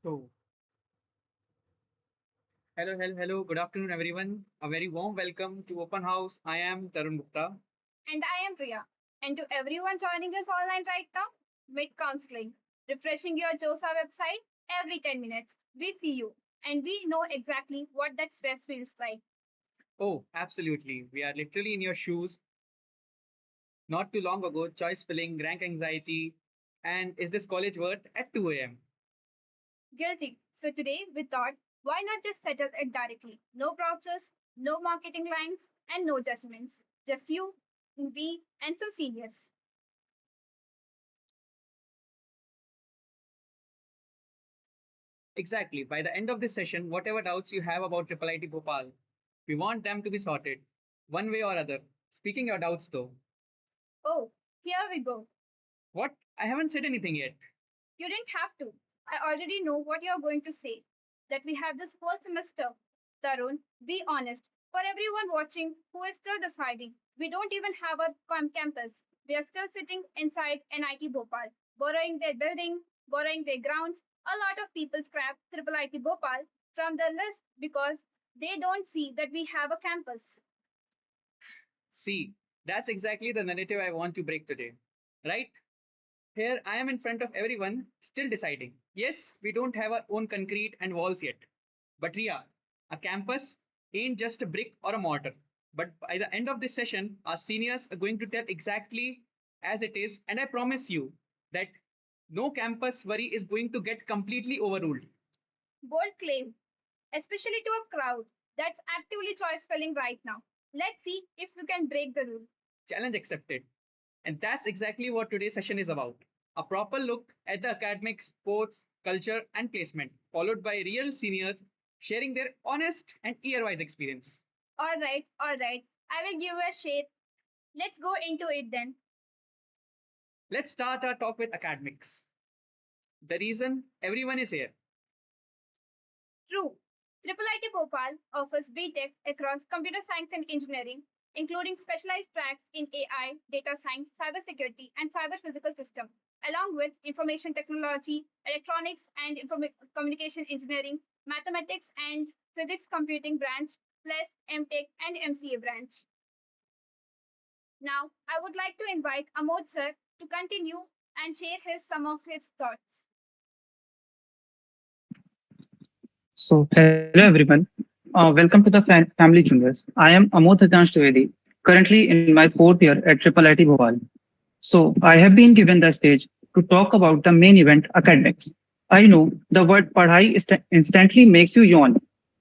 So, hello. Good afternoon, everyone. A very warm welcome to Open House. I am Tarun Gupta. And I am Priya. And to everyone joining us online right now, mid counseling, refreshing your JoSAA website every 10 minutes. We see you and we know exactly what that stress feels like. Oh, absolutely. We are literally in your shoes. Not too long ago, choice filling, rank anxiety, and is this college worth at 2 a.m.? Guilty. So today we thought, why not just settle it directly? No process, no marketing lines, and no judgments. Just you, me, and some seniors. Exactly. By the end of this session, whatever doubts you have about IIIT Bhopal, we want them to be sorted, one way or other. Speaking your doubts, though, Oh, here we go. what? I haven't said anything yet. You didn't have to. I already know what you're going to say. That we have this whole semester. Tarun, be honest. For everyone watching who is still deciding, we don't even have a campus. We are still sitting inside NIT Bhopal, borrowing their building, borrowing their grounds. A lot of people scrap IIIT Bhopal from the list because they don't see that we have a campus. See, that's exactly the narrative I want to break today. Right? Here I am in front of everyone, still deciding. Yes, we don't have our own concrete and walls yet. But Ria, a campus ain't just a brick or a mortar. But by the end of this session, our seniors are going to tell exactly as it is, and I promise you that no campus worry is going to get completely overruled. Bold claim, especially to a crowd that's actively choice spelling right now. Let's see if you can break the rule. Challenge accepted. And that's exactly what today's session is about. A proper look at the academic, sports, culture, and placement, followed by real seniors sharing their honest and ear-wise experience. All right. I will give you a shade. Let's go into it then. Let's start our talk with academics. The reason everyone is here. True. IIIT Bhopal offers BTech across computer science and engineering, including specialized tracks in AI, data science, cybersecurity, and cyber physical systems, along with information technology, electronics and communication engineering, mathematics and physics computing branch, plus MTech and MCA branch. Now, I would like to invite Amod sir to continue and share some of his thoughts. So, hello everyone. Welcome to the Family Juniors. I am Amod Hitansh Trivedi, currently in my fourth year at IIIT Bhopal. So, I have been given the stage to talk about the main event, academics. I know the word padhai instantly makes you yawn,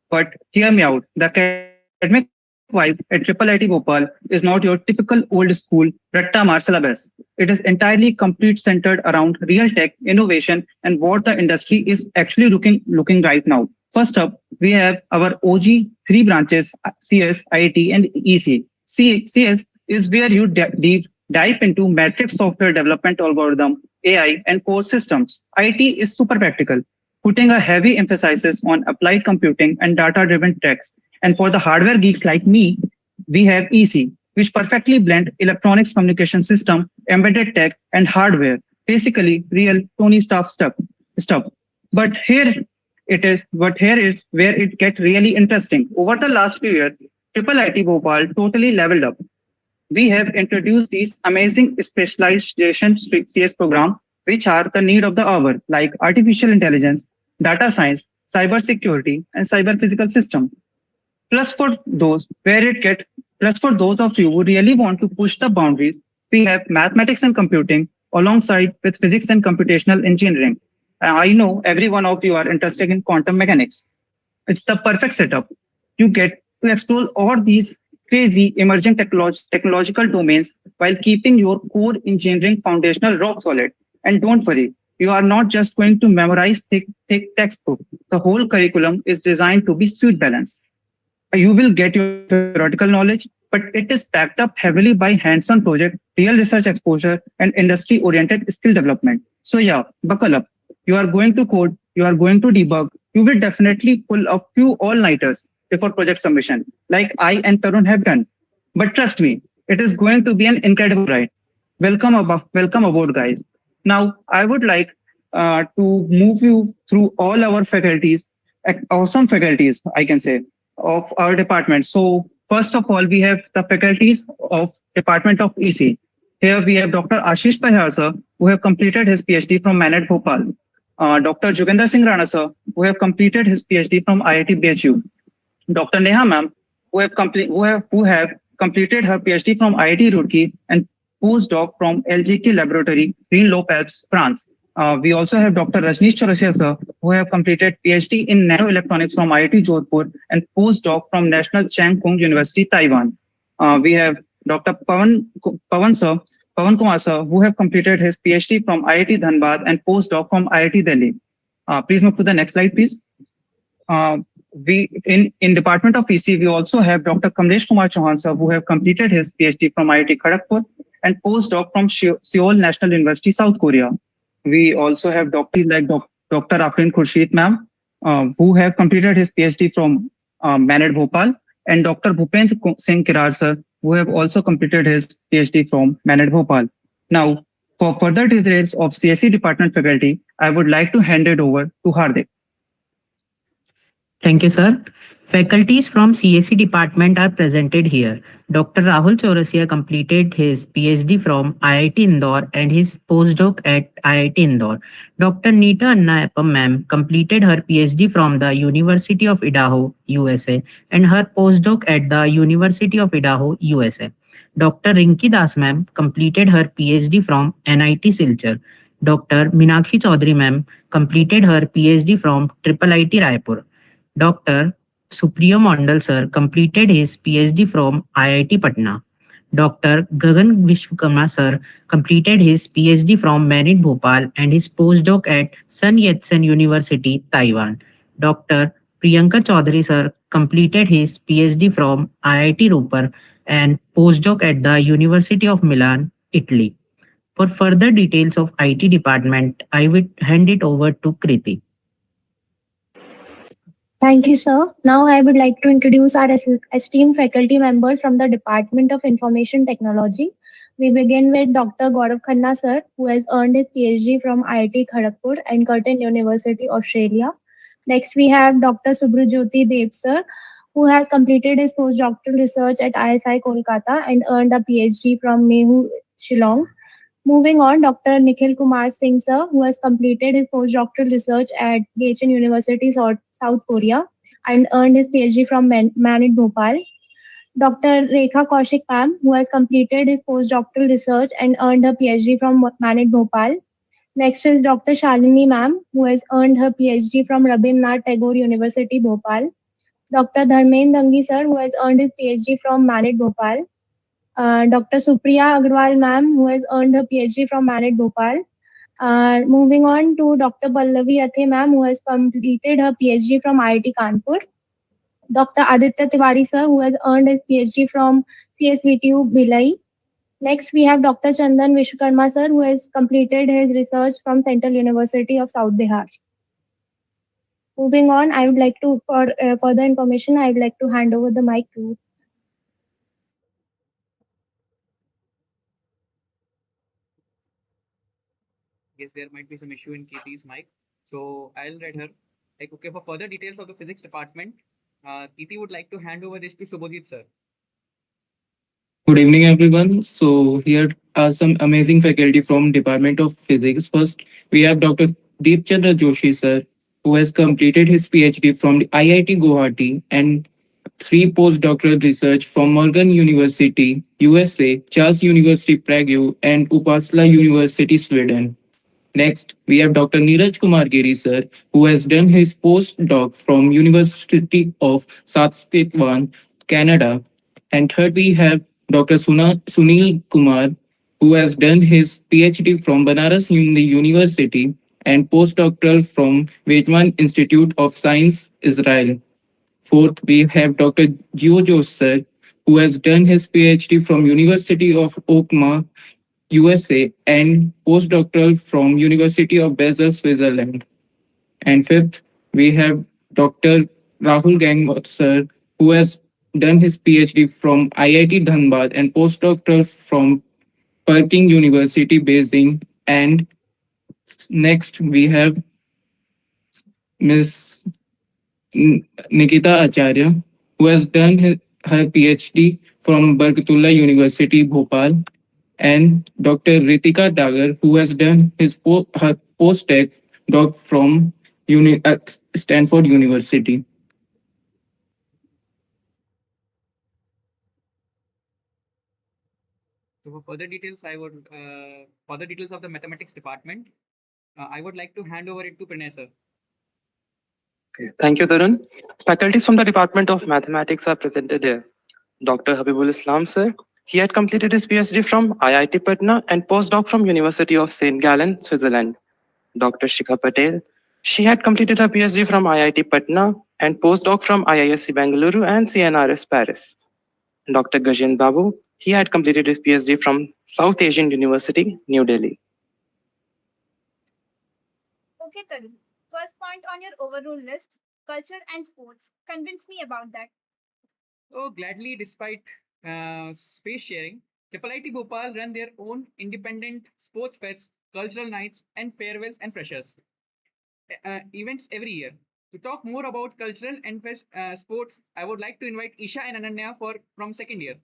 but hear me out. The academic vibe at IIIT Bhopal is not your typical old school Ratta Mar syllabus. It is entirely complete centered around real tech, innovation, and what the industry is actually looking right now. First up, we have our OG three branches, CS, IIT, and EC. CS is where you deep dive into matrix software development algorithm, AI, and core systems. IT is super practical, putting a heavy emphasis on applied computing and data-driven tracks. And for the hardware geeks like me, we have EC, which perfectly blend electronics communication system, embedded tech, and hardware. Basically, real Tony Stark stuff. But here is where it gets really interesting. Over the last few years, Triple IT Bhopal totally leveled up. We have introduced these amazing specialization CS program, which are the need of the hour, like artificial intelligence, data science, cyber security, and cyber physical system. Plus, for those of you who really want to push the boundaries, we have mathematics and computing alongside with physics and computational engineering. I know every one of you are interested in quantum mechanics. It's the perfect setup. You get to explore all these crazy emerging technological domains while keeping your core engineering foundational rock solid. And don't worry, you are not just going to memorize thick textbook. The whole curriculum is designed to be sweet balance. You will get your theoretical knowledge, but it is backed up heavily by hands-on project, real research exposure, and industry-oriented skill development. So yeah, buckle up. You are going to code, you are going to debug, you will definitely pull a few all-nighters before project submission, like I and Tarun have done. But trust me, it is going to be an incredible ride. Welcome aboard, guys. Now, I would like to move you through all our faculties, awesome faculties, I can say, of our department. So first of all, we have the faculties of Department of EC. Here we have Dr. Ashish Pahar sir, who have completed his PhD from IIIT Bhopal. Dr. Jugender Singh Rana sir, who have completed his PhD from IIT BHU. Dr. Neha ma'am, who have completed her PhD from IIT Roorkee and postdoc from LGK Laboratory, Greenlope Alps, France. We also have Dr. Rajneesh Chaurasia sir, who have completed PhD in nanoelectronics from IIT Jodhpur and postdoc from National Chang Kung University, Taiwan. We have Dr. Pawan sir, Pawan Kumar sir, who have completed his PhD from IIT Dhanbad and postdoc from IIT Delhi. Please move to the next slide, please. Uh, we in Department of EC, we also have Dr. Kamlesh Kumar Chauhan sir, who have completed his PhD from IIT Kharagpur and postdoc from Seoul National University, South Korea. We also have doctors like Dr. Afrin Khurshid ma'am, who have completed his PhD from Manet Bhopal, and Dr. Bhupendra Singh Kirar sir, who have also completed his PhD from Manet Bhopal. Now, for further details of CSE department faculty, I would like to hand it over to Hardik. Thank you, sir. Faculties from CSE department are presented here. Dr. Rahul Chaurasia completed his PhD from IIT Indore and his postdoc at IIT Indore. Dr. Neeta Annayapam ma'am completed her PhD from the University of Idaho, USA, and her postdoc at the University of Idaho, USA. Dr. Rinki Das ma'am completed her PhD from NIT Silchar. Dr. Minakshi Chaudhary ma'am completed her PhD from IIIT Raipur. Dr. Supriya Mondal sir completed his PhD from IIT Patna. Dr. Gagan Vishwakarma sir completed his PhD from Manit Bhopal and his postdoc at Sun Yat-sen University, Taiwan. Dr. Priyanka Chaudhary sir completed his PhD from IIT Roper and postdoc at the University of Milan, Italy. For further details of IT department, I will hand it over to Kriti. Thank you, sir. Now I would like to introduce our esteemed faculty members from the Department of Information Technology. We begin with Dr. Gaurav Khanna, sir, who has earned his PhD from IIT Kharagpur and Curtin University, Australia. Next, we have Dr. Subrajyoti Dev, sir, who has completed his postdoctoral research at ISI Kolkata and earned a PhD from Nehu, Shillong. Moving on, Dr. Nikhil Kumar Singh, sir, who has completed his postdoctoral research at Gachen University, South Korea, and earned his PhD from Manit Bhopal. Dr. Rekha Kaushik ma'am, who has completed his postdoctoral research and earned her PhD from Manit Bhopal. Next is Dr. Shalini ma'am, who has earned her PhD from Rabindranath Tagore University, Bhopal. Dr. Dharmendra Dangi, sir, who has earned his PhD from Manit Bhopal. Dr. Supriya Agarwal ma'am, who has earned her PhD from Manit Bhopal. Moving on to Dr. Pallavi Athe ma'am, who has completed her PhD from IIT Kanpur. Dr. Aditya Tiwari sir, who has earned his PhD from CSVTU Bhilai. Next, we have Dr. Chandan Vishwakarma sir, who has completed his research from Central University of South Bihar. Moving on, I would like to, for further information, I would like to hand over the mic to. Yes, there might be some issue in Kirti's mic. So I'll read her. Like, okay, for further details of the physics department, Kirti would like to hand over this to Subhojit sir. Good evening, everyone. So here are some amazing faculty from Department of Physics. First, we have Dr. Deepchandra Joshi, sir, who has completed his PhD from the IIT Guwahati and 3 postdoctoral research from Morgan University, USA, Charles University, Prague, and Uppsala University, Sweden. Next, we have Dr. Neeraj Kumar Giri, sir, who has done his postdoc from University of Saskatchewan, Canada. And third, we have Dr. Sunil Kumar, who has done his PhD from Banaras University and postdoctoral from Weizmann Institute of Science, Israel. Fourth, we have Dr. JoSAA sir, who has done his PhD from University of Oklahoma, USA, and postdoctoral from University of Basel, Switzerland. And fifth, we have Dr. Rahul Gangwat sir, who has done his PhD from IIT Dhanbad and postdoctoral from Peking University, Beijing, and Next, we have Miss Nikita Acharya, who has done her PhD from Barkatullah University, Bhopal, and Dr. Ritika Dagar, who has done her doc from Stanford University. So for further details of the mathematics department, I would like to hand over it to Pranay sir. Okay. Thank you, Tarun. Faculties from the Department of Mathematics are presented here. Dr. Habibul Islam, sir. He had completed his PhD from IIT Patna and postdoc from University of St. Gallen, Switzerland. Dr. Shikha Patel. She had completed her PhD from IIT Patna and postdoc from IISc Bengaluru and CNRS Paris. Dr. Gajen Babu. He had completed his PhD from South Asian University, New Delhi. Okay, Tarun. First point on your overall list, culture and sports. Convince me about that. So gladly, despite space sharing, IIIT Bhopal run their own independent sports fests, cultural nights, and farewells and freshers events every year. To talk more about cultural and sports, I would like to invite Isha and Ananya from second year.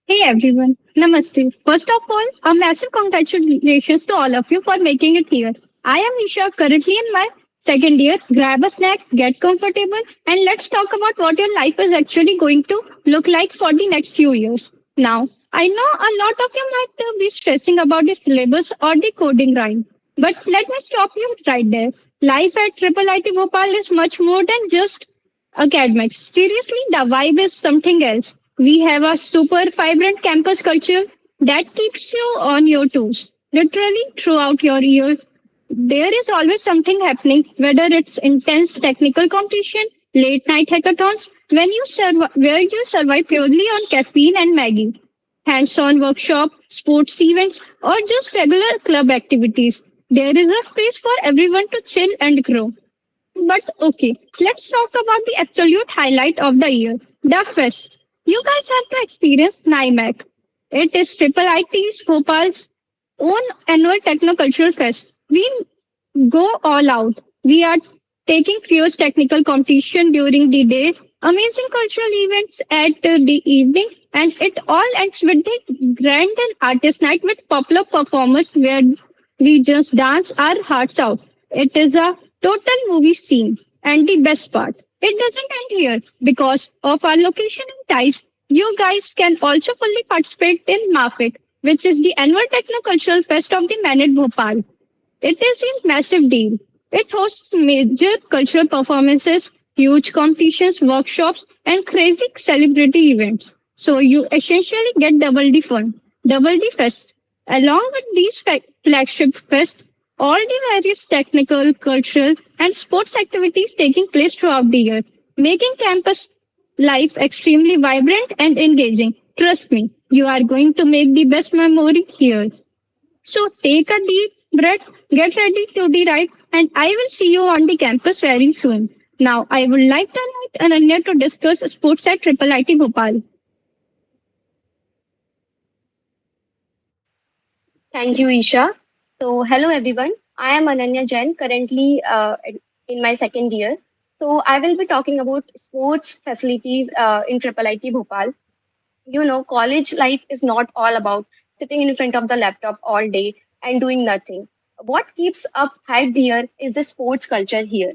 Hey everyone, Namaste. First of all, a massive congratulations to all of you for making it here. I am Isha, currently in my second year. Grab a snack, get comfortable, and let's talk about what your life is actually going to look like for the next few years. Now, I know a lot of you might be stressing about the syllabus or the coding grind, but let me stop you right there. Life at IIIT Bhopal is much more than just academics. Seriously, the vibe is something else. We have a super vibrant campus culture that keeps you on your toes. Literally throughout your year, there is always something happening, whether it's intense technical competition, late night hackathons, where you survive purely on caffeine and Maggie, hands-on workshop, sports events, or just regular club activities. There is a space for everyone to chill and grow. But okay, let's talk about the absolute highlight of the year, the fest. You guys have to experience NIMAC. It is Triple IT's Bhopal's own annual techno-cultural fest. We go all out. We are taking fierce technical competition during the day, amazing cultural events at the evening, and it all ends with the grand and artist night with popular performers where we just dance our hearts out. It is a total movie scene. And the best part, it doesn't end here because of our location and ties. You guys can also fully participate in MAFIC, which is the annual Techno Cultural Fest of the Man at Bhopal. It is a massive deal. It hosts major cultural performances, huge competitions, workshops, and crazy celebrity events. So you essentially get double the fun, double the fest. Along with these flagship fests, all the various technical, cultural, and sports activities taking place throughout the year, making campus life extremely vibrant and engaging. Trust me, you are going to make the best memory here. So take a deep breath, get ready to the ride, and I will see you on the campus very soon. Now, I would like to invite Ananya to discuss sports at IIIT Bhopal. Thank you, Isha. So, hello everyone. I am Ananya Jain, currently in my second year. So, I will be talking about sports facilities in IIIT Bhopal. You know, college life is not all about sitting in front of the laptop all day and doing nothing. What keeps up hyped here is the sports culture here.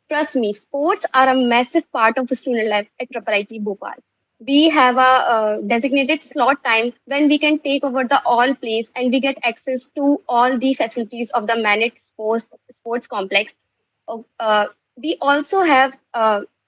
Trust me, sports are a massive part of the student life at IIIT Bhopal. We have a designated slot time when we can take over the all place and we get access to all the facilities of the managed sports complex. We also have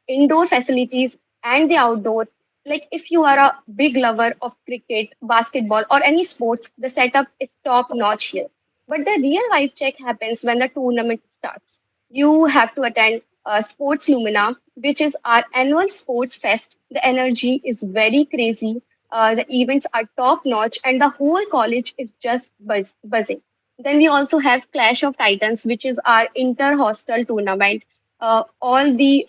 indoor facilities and the outdoor. Like if you are a big lover of cricket, basketball, or any sports, the setup is top notch here. But the real life check happens when the tournament starts. You have to attend Sports Lumina, which is our annual sports fest. The energy is very crazy. The events are top notch, and the whole college is just buzzing. Then we also have Clash of Titans, which is our inter-hostel tournament. All the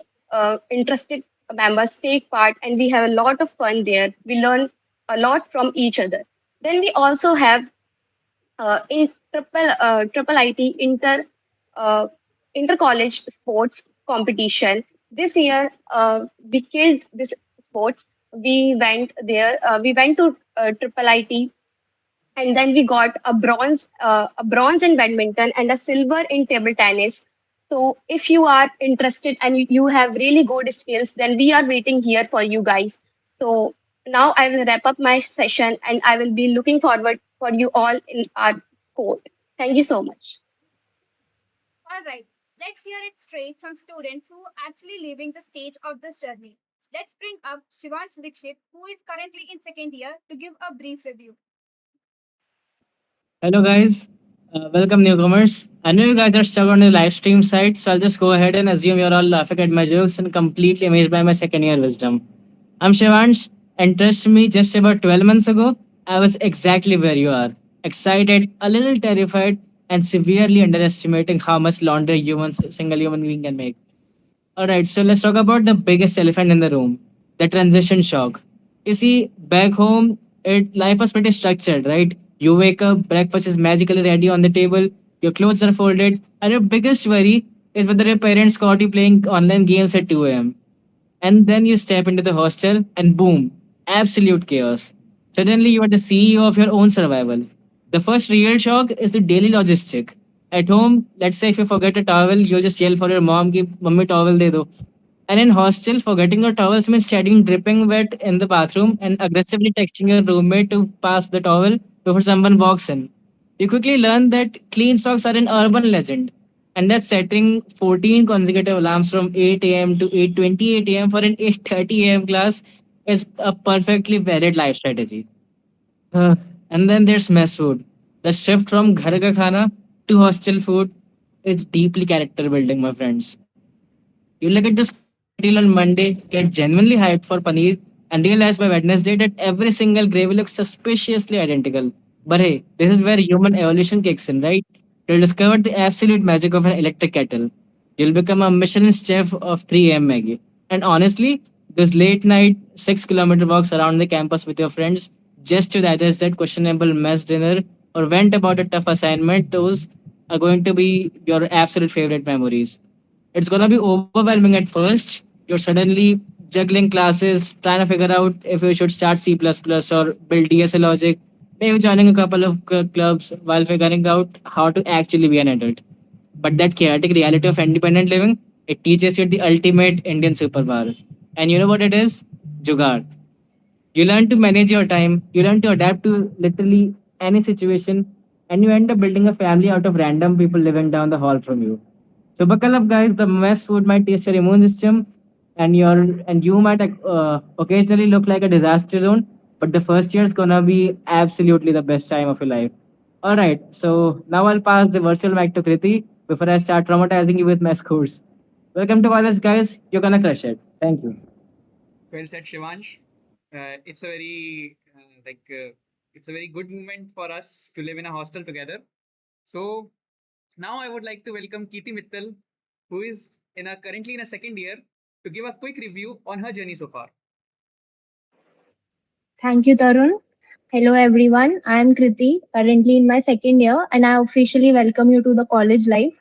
interested members take part, and we have a lot of fun there. We learn a lot from each other. Then we also have triple IT uh, inter college sports competition. This year, we killed this sports. We went there. We went to triple IT, and then we got a bronze in badminton and a silver in table tennis. So if you are interested and you have really good skills, then we are waiting here for you guys. So now I will wrap up my session, and I will be looking forward for you all in our court. Thank you so much. All right, let's hear it straight from students who are actually living the stage of this journey. Let's bring up Shivansh Dikshit, who is currently in second year, to give a brief review. Hello, guys. Welcome, newcomers. I know you guys are stuck on the live stream site, so I'll just go ahead and assume you're all laughing at my jokes and completely amazed by my second year wisdom. I'm Shivansh, and trust me, just about 12 months ago, I was exactly where you are. Excited, a little terrified, and severely underestimating how much laundry single human being can make. All right, so let's talk about the biggest elephant in the room, the transition shock. You see, back home, life was pretty structured, right? You wake up, breakfast is magically ready on the table, your clothes are folded, and your biggest worry is whether your parents caught you playing online games at 2 a.m. And then you step into the hostel, and boom, absolute chaos. Suddenly, you are the CEO of your own survival. The first real shock is the daily logistic. At home, let's say if you forget a towel, you'll just yell for your mom, ki, Mummy towel de do. And in hostel, forgetting your towels means standing dripping wet in the bathroom and aggressively texting your roommate to pass the towel before someone walks in. You quickly learn that clean socks are an urban legend, and that setting 14 consecutive alarms from 8 a.m. to 8:28 a.m. for an 8:30 a.m. class is a perfectly valid life strategy. Uh, and then there's mess food. The shift from ghar ka khana to hostel food is deeply character building, my friends. You look at the schedule on Monday, get genuinely hyped for paneer, and realize by Wednesday that every single gravy looks suspiciously identical. But hey, this is where human evolution kicks in, right? You'll discover the absolute magic of an electric kettle. You'll become a Michelin chef of 3 a.m. Maggie. And honestly, those late night 6 kilometer walks around the campus with your friends just to digest that questionable mess dinner or vent about a tough assignment, those are going to be your absolute favorite memories. It's gonna be overwhelming at first. You're suddenly juggling classes, trying to figure out if you should start C++ or build DSA logic, maybe joining a couple of clubs while figuring out how to actually be an adult. But that chaotic reality of independent living, it teaches you the ultimate Indian superpower. And you know what it is? Jugaad. You learn to manage your time, you learn to adapt to literally any situation, and you end up building a family out of random people living down the hall from you. So buckle up, guys. The mess food might taste your immune system, and you might occasionally look like a disaster zone. But the first year is gonna be absolutely the best time of your life. All right. So now I'll pass the virtual mic to Kriti before I start traumatizing you with mess course. Welcome to college, guys. You're gonna crush it. Thank you. Well said, Shivansh. It's a it's a very good moment for us to live in a hostel together. So now I would like to welcome Keeti Mittal, who is currently in a second year, to give a quick review on her journey so far. Thank you, Tarun. Hello, everyone. I am Kriti, currently in my second year, and I officially welcome you to the college life.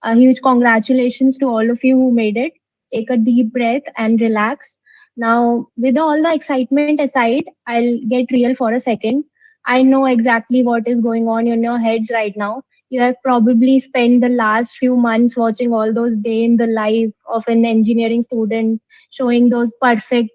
A huge congratulations to all of you who made it. Take a deep breath and relax. Now, with all the excitement aside, I'll get real for a second. I know exactly what is going on in your heads right now. You have probably spent the last few months watching all those day in the life of an engineering student, showing those perfect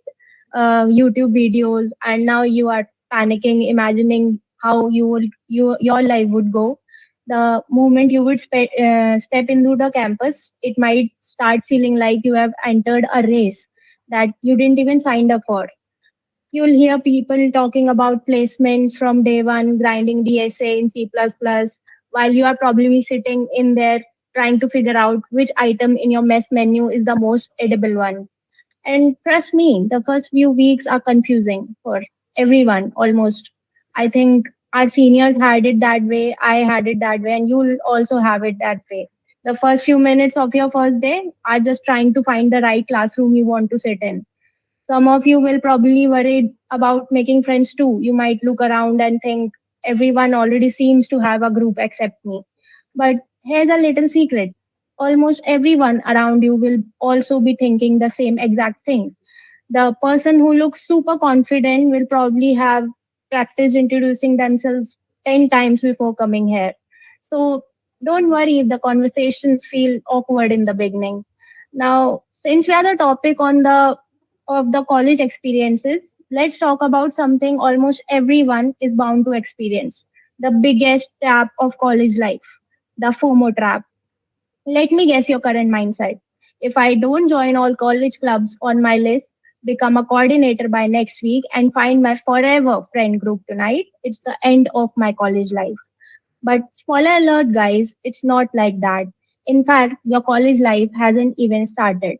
YouTube videos, and now you are panicking, imagining how your life would go. The moment you would step into the campus, it might start feeling like you have entered a race that you didn't even sign up for. You'll hear people talking about placements from day one, grinding DSA in C++, while you are probably sitting in there trying to figure out which item in your mess menu is the most edible one. And trust me, the first few weeks are confusing for everyone almost. I think our seniors had it that way, I had it that way, and you'll also have it that way. The first few minutes of your first day are just trying to find the right classroom you want to sit in. Some of you will probably worry about making friends too. You might look around and think everyone already seems to have a group except me. But here's a little secret. Almost everyone around you will also be thinking the same exact thing. The person who looks super confident will probably have practiced introducing themselves 10 times before coming here. So don't worry if the conversations feel awkward in the beginning. Now, since we are the topic on the of the college experiences, let's talk about something almost everyone is bound to experience. The biggest trap of college life, the FOMO trap. Let me guess your current mindset. If I don't join all college clubs on my list, become a coordinator by next week, and find my forever friend group tonight, it's the end of my college life. But spoiler alert, guys, it's not like that. In fact, your college life hasn't even started.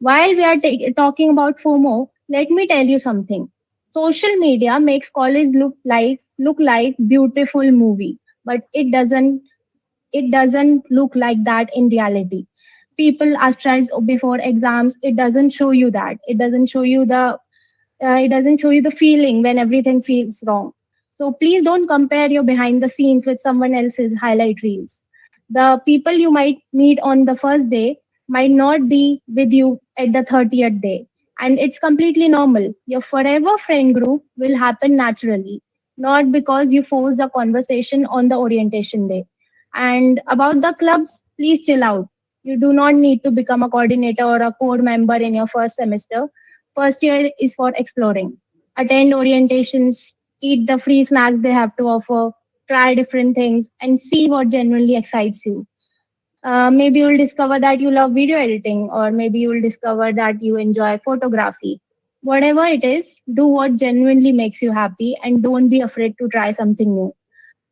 While we are talking about FOMO, let me tell you something. Social media makes college look like beautiful movie, but it doesn't look like that in reality. People are stressed before exams. It doesn't show you that. It doesn't show you the feeling when everything feels wrong. So please don't compare your behind the scenes with someone else's highlight reels. The people you might meet on the first day might not be with you at the 30th day. And it's completely normal. Your forever friend group will happen naturally, not because you force a conversation on the orientation day. And about the clubs, please chill out. You do not need to become a coordinator or a core member in your first semester. First year is for exploring. Attend orientations, eat the free snacks they have to offer, try different things, and see what genuinely excites you. Maybe you'll discover that you love video editing, or maybe you'll discover that you enjoy photography. Whatever it is, do what genuinely makes you happy and don't be afraid to try something new.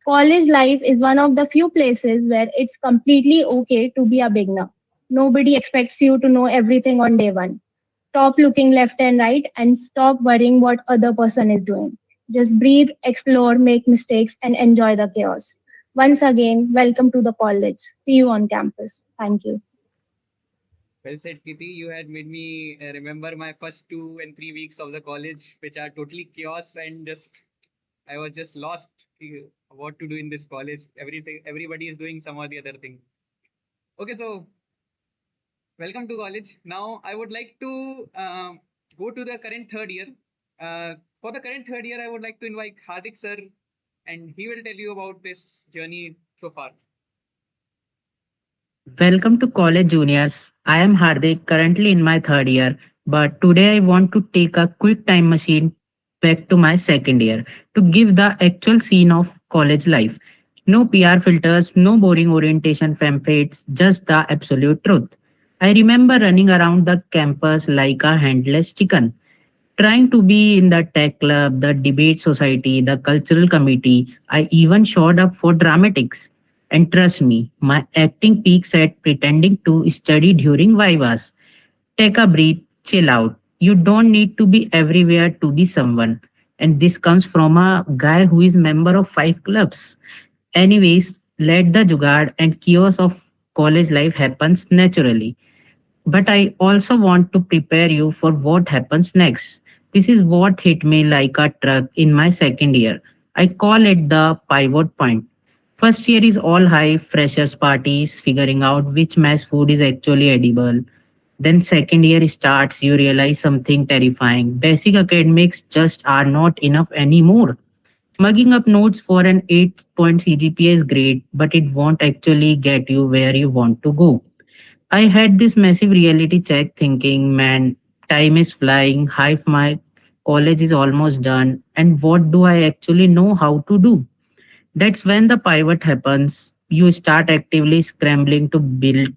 College life is one of the few places where it's completely okay to be a beginner. Nobody expects you to know everything on day one. Stop looking left and right and stop worrying what other person is doing. Just breathe, explore, make mistakes, and enjoy the chaos. Once again, welcome to the college. See you on campus. Thank you. Well said, Kiti. You had made me remember my first 2 and 3 weeks of the college, which are totally chaos and just I was just lost what to do in this college. Everybody is doing some or the other thing. Okay, so welcome to college. Now I would like to go to the current third year. For the current third year, I would like to invite Hardik sir, and he will tell you about this journey so far. Welcome to college juniors. I am Hardik, currently in my third year, but today I want to take a quick time machine back to my second year to give the actual scene of college life. No PR filters, no boring orientation pamphlets, just the absolute truth. I remember running around the campus like a handless chicken, trying to be in the tech club, the debate society, the cultural committee. I even showed up for dramatics. And trust me, my acting peaks at pretending to study during vivas. Take a breath, chill out. You don't need to be everywhere to be someone. And this comes from a guy who is member of 5 clubs. Anyways, let the jugaad and chaos of college life happens naturally. But I also want to prepare you for what happens next. This is what hit me like a truck in my second year. I call it the pivot point. First year is all high freshers parties, figuring out which mass food is actually edible. Then second year starts, you realize something terrifying. Basic academics just are not enough anymore. Mugging up notes for an 8 point CGPA is great, but it won't actually get you where you want to go. I had this massive reality check thinking, man, time is flying, half my college is almost done, and what do I actually know how to do? That's when the pivot happens. You start actively scrambling to build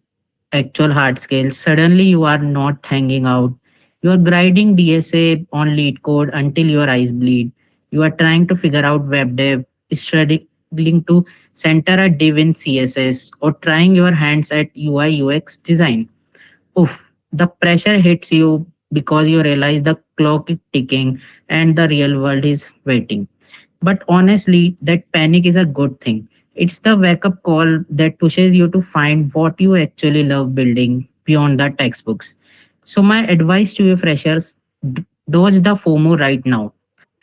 actual hard skills. Suddenly, you are not hanging out. You are grinding DSA on lead code until your eyes bleed. You are trying to figure out web dev, struggling to center a div in CSS, or trying your hands at UI UX design. Oof, the pressure hits you because you realize the clock is ticking and the real world is waiting. But honestly, that panic is a good thing. It's the wake up call that pushes you to find what you actually love building beyond the textbooks. So, my advice to you freshers, dodge the FOMO right now.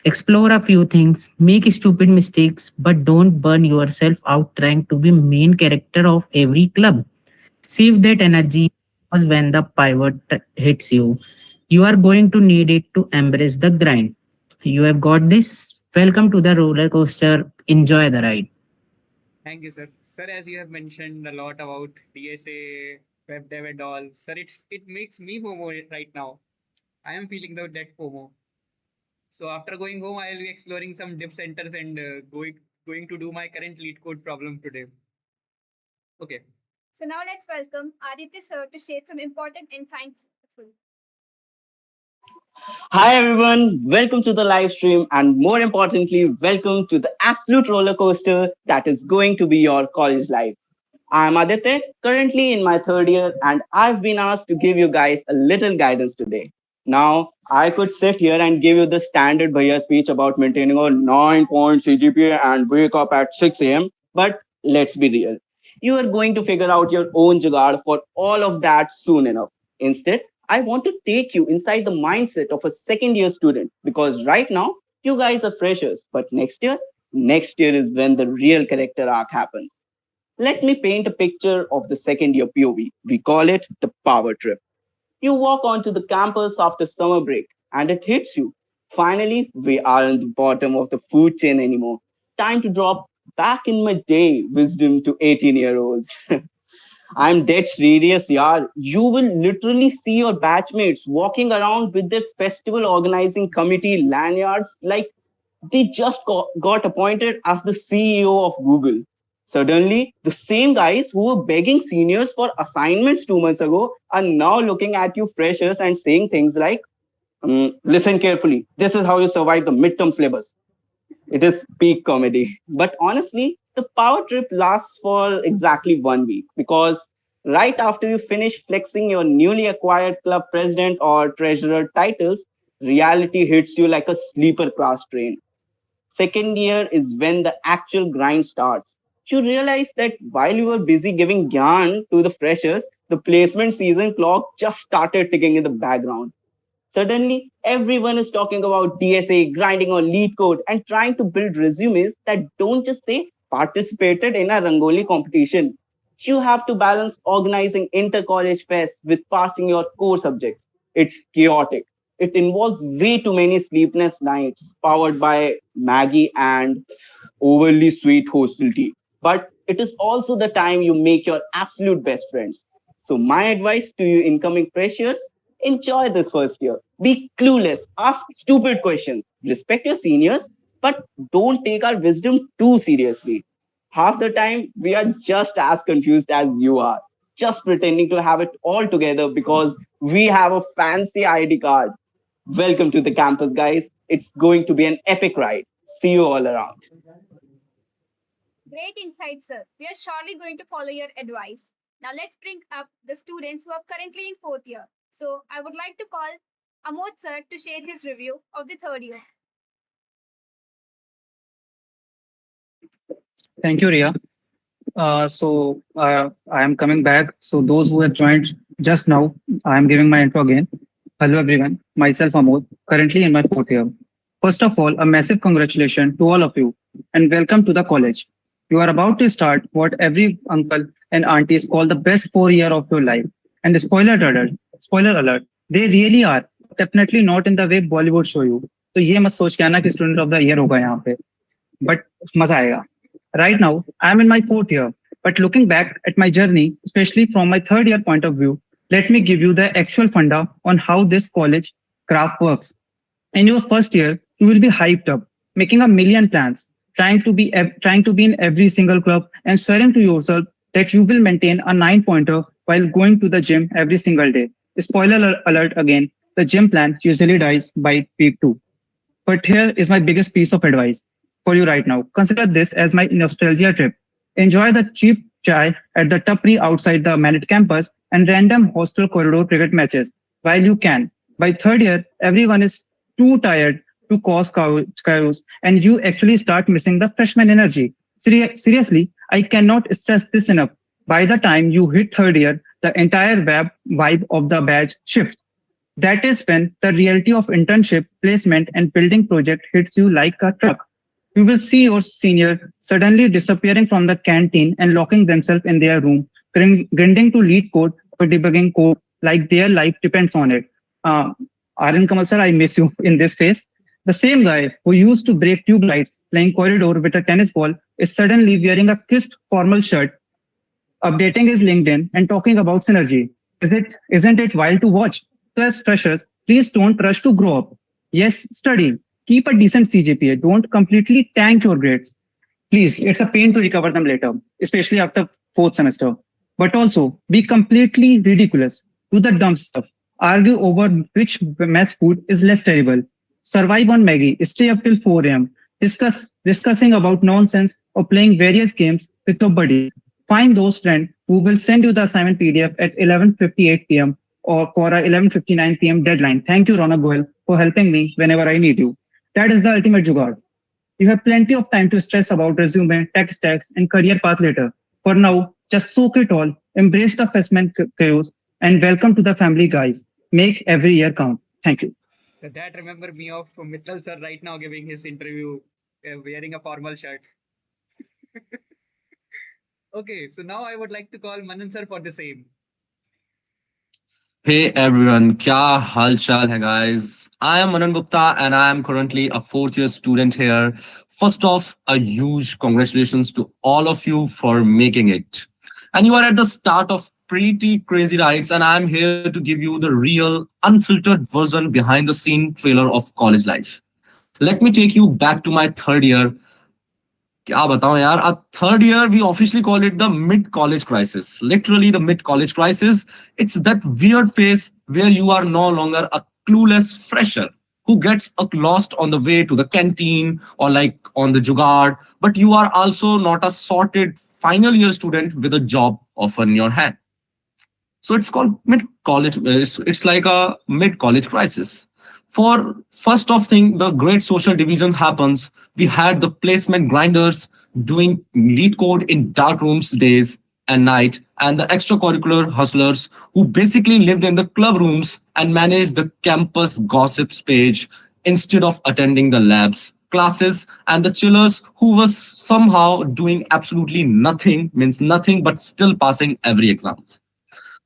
Explore a few things, make stupid mistakes, but don't burn yourself out trying to be main character of every club. Save that energy because when the pivot hits you, you are going to need it to embrace the grind. You have got this. Welcome to the roller coaster. Enjoy the ride. Thank you, sir. Sir, as you have mentioned a lot about DSA, web dev and all, sir, it makes me FOMO right now. I am feeling that FOMO. So after going home, I will be exploring some div centers and going to do my current lead code problem today. Okay. So now let's welcome Aditya sir to share some important insights. Hi everyone, welcome to the live stream, and more importantly, welcome to the absolute roller coaster that is going to be your college life. I'm Aditya, currently in my third year, and I've been asked to give you guys a little guidance today. Now, I could sit here and give you the standard Bhaiya speech about maintaining a 9-point CGPA and wake up at 6 a.m., but let's be real. You are going to figure out your own jugaad for all of that soon enough. Instead, I want to take you inside the mindset of a second year student because right now, you guys are freshers, but next year is when the real character arc happens. Let me paint a picture of the second year POV. We call it the power trip. You walk onto the campus after summer break and it hits you. Finally, we aren't the bottom of the food chain anymore. Time to drop back in my day wisdom to 18-year-olds. I'm dead serious, yaar. You will literally see your batchmates walking around with their festival organizing committee lanyards like they just got appointed as the CEO of Google. Suddenly, the same guys who were begging seniors for assignments 2 months ago are now looking at you freshers and saying things like, listen carefully, this is how you survive the midterm syllabus. It is peak comedy. But honestly, the power trip lasts for exactly 1 week because right after you finish flexing your newly acquired club president or treasurer titles, reality hits you like a sleeper class train. Second year is when the actual grind starts. You realize that while you were busy giving yarn to the freshers, the placement season clock just started ticking in the background. Suddenly, everyone is talking about DSA, grinding on lead code, and trying to build resumes that don't just say participated in a Rangoli competition. You have to balance organizing inter-college fest with passing your core subjects. It's chaotic. It involves way too many sleepless nights powered by Maggie and overly sweet hostility. But it is also the time you make your absolute best friends. So, my advice to you incoming freshers, enjoy this first year. Be clueless, ask stupid questions, respect your seniors, but don't take our wisdom too seriously. Half the time, we are just as confused as you are, just pretending to have it all together because we have a fancy ID card. Welcome to the campus, guys. It's going to be an epic ride. See you all around. Great insight, sir. We are surely going to follow your advice. Now let's bring up the students who are currently in fourth year. So I would like to call Amod sir to share his review of the third year. Thank you, Ria. I am coming back. So those who have joined just now, I am giving my intro again. Hello everyone, myself Amod, currently in my fourth year. First of all, a massive congratulations to all of you and welcome to the college. You are about to start what every uncle and aunties call the best 4 year of your life. And spoiler alert, they really are. Definitely not in the way Bollywood show you. तो ये मत सोच के आना कि student of the year होगा यहाँ पे, but मजा आएगा. Right now, I'm in my fourth year, but looking back at my journey, especially from my third year point of view, let me give you the actual funda on how this college craft works. In your first year, you will be hyped up, making a million plans, trying to be in every single club, and swearing to yourself that you will maintain a 9 pointer while going to the gym every single day. Spoiler alert again, the gym plan usually dies by week 2. But here is my biggest piece of advice for you right now. Consider this as my nostalgia trip. Enjoy the cheap chai at the tapri outside the Manet campus and random hostel corridor cricket matches while you can. By third year, everyone is too tired to cause chaos and you actually start missing the freshman energy. Seriously, I cannot stress this enough. By the time you hit third year, the entire vibe of the badge shifts. That is when the reality of internship, placement, and building project hits you like a truck. You will see your senior suddenly disappearing from the canteen and locking themselves in their room, grinding to lead code or debugging code like their life depends on it. Uh, Aryan Kamal sir, I miss you in this phase. The same guy who used to break tube lights playing corridor with a tennis ball is suddenly wearing a crisp formal shirt, updating his LinkedIn and talking about synergy. Isn't it wild to watch? So as freshers, please don't rush to grow up. Yes, study. Keep a decent CGPA. Don't completely tank your grades. Please, it's a pain to recover them later, especially after fourth semester. But also, be completely ridiculous. Do the dumb stuff. Argue over which mess food is less terrible. Survive on Maggie. Stay up till 4 a.m. Discussing about nonsense or playing various games with your buddies. Find those friends who will send you the assignment PDF at 11:58 p.m. or for a 11:59 p.m. deadline. Thank you, Ronak Goel, for helping me whenever I need you. That is the ultimate jugaad. You have plenty of time to stress about resume, tech stacks, and career path later. For now, just soak it all, embrace the freshman chaos, and welcome to the family, guys. Make every year count. Thank you. So that remember me of Mittal sir right now giving his interview wearing a formal shirt. Okay, so now I would like to call Manan sir for the same. Hey everyone, kya hal chal hai guys? I am Manan Gupta and I am currently a fourth year student here. First off, a huge congratulations to all of you for making it. And you are at the start of pretty crazy rides and I am here to give you the real, unfiltered version behind the scene trailer of college life. Let me take you back to my third year. क्या बताऊं यार, a third year we officially call it the mid college crisis, literally the mid college crisis. It's that weird phase where you are no longer a clueless fresher who gets lost on the way to the canteen or like on the jugad, but you are also not a sorted final year student with a job offer in your hand. So it's called mid college. It's like a mid college crisis. For first off thing, the great social division happens. We had the placement grinders doing lead code in dark rooms days and night, and the extracurricular hustlers who basically lived in the club rooms and managed the campus gossips page instead of attending the labs classes, and the chillers who was somehow doing absolutely nothing, means nothing, but still passing every exams.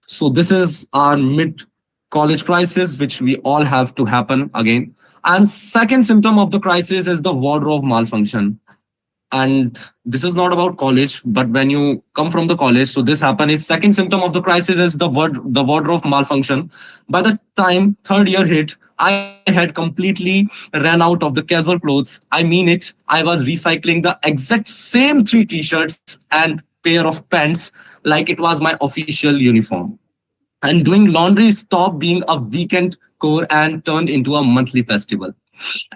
So this is our mid college crisis, which we all have to happen again. And second symptom of the crisis is the wardrobe malfunction. And this is not about college, but when you come from the college, so this happen is second symptom of the crisis is the wardrobe malfunction. By the time third year hit, I had completely ran out of the casual clothes. I mean it. I was recycling the exact same three t-shirts and pair of pants like it was my official uniform, and doing laundry stopped being a weekend core and turned into a monthly festival.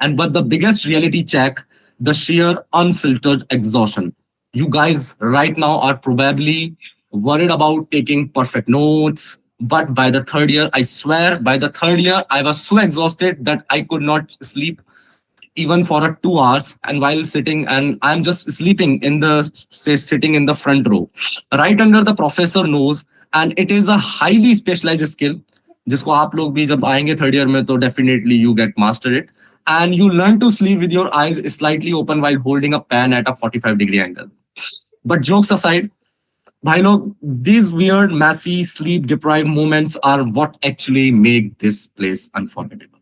And but the biggest reality check, the sheer unfiltered exhaustion. You guys right now are probably worried about taking perfect notes. But by the third year, I swear, by the third year, I was so exhausted that I could not sleep even for a 2 hours, and while sitting, and I'm just sleeping in the sitting in the front row right under the professor nose. And it is a highly specialized skill जिसको आप लोग भी जब आएंगे third year में तो definitely you get master it, and you learn to sleep with your eyes slightly open while holding a pen at a 45-degree angle. But jokes aside, bhai log, these weird messy sleep deprived moments are what actually make this place unforgettable.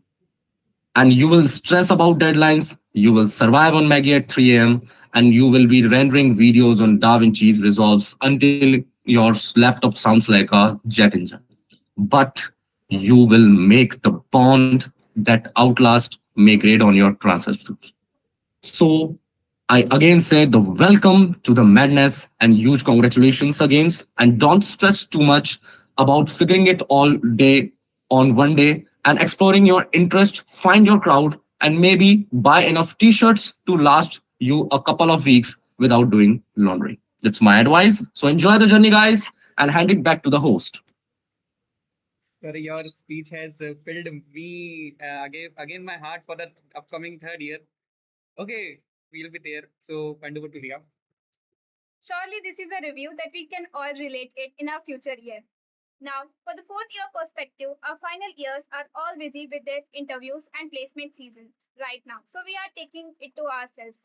And you will stress about deadlines, you will survive on Maggie at 3 a.m., and you will be rendering videos on DaVinci's resolves until your laptop sounds like a jet engine. But you will make the bond that outlast may grade on your transcripts. So I again say the welcome to the madness and huge congratulations again. And don't stress too much about figuring it all day on one day and exploring your interest, find your crowd, and maybe buy enough t-shirts to last you a couple of weeks without doing laundry. That's my advice. So enjoy the journey, guys, and hand it back to the host. Sorry, your speech has filled me again my heart for the upcoming third year. Okay, we'll be there. So hand over to Ria. Surely this is a review that we can all relate it in our future year. Now, for the fourth year perspective, our final years are all busy with their interviews and placement season right now. So we are taking it to ourselves.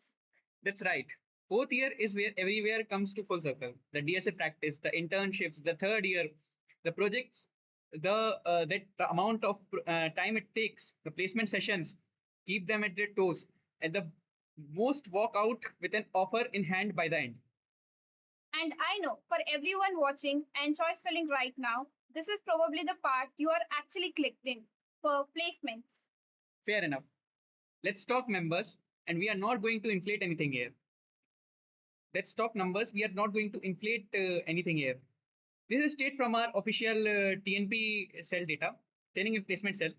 That's right. Fourth year is where everywhere comes to full circle. The DSA practice, the internships, the third year, the projects, the amount of time it takes, the placement sessions, keep them at their toes, and the most walk out with an offer in hand by the end. And I know for everyone watching and choice filling right now, this is probably the part you are actually clicked in for placements. Fair enough. Let's talk members, and we are not going to inflate anything here. Let's talk numbers. We are not going to inflate anything here. This is straight from our official TNP cell data, training and placement cell.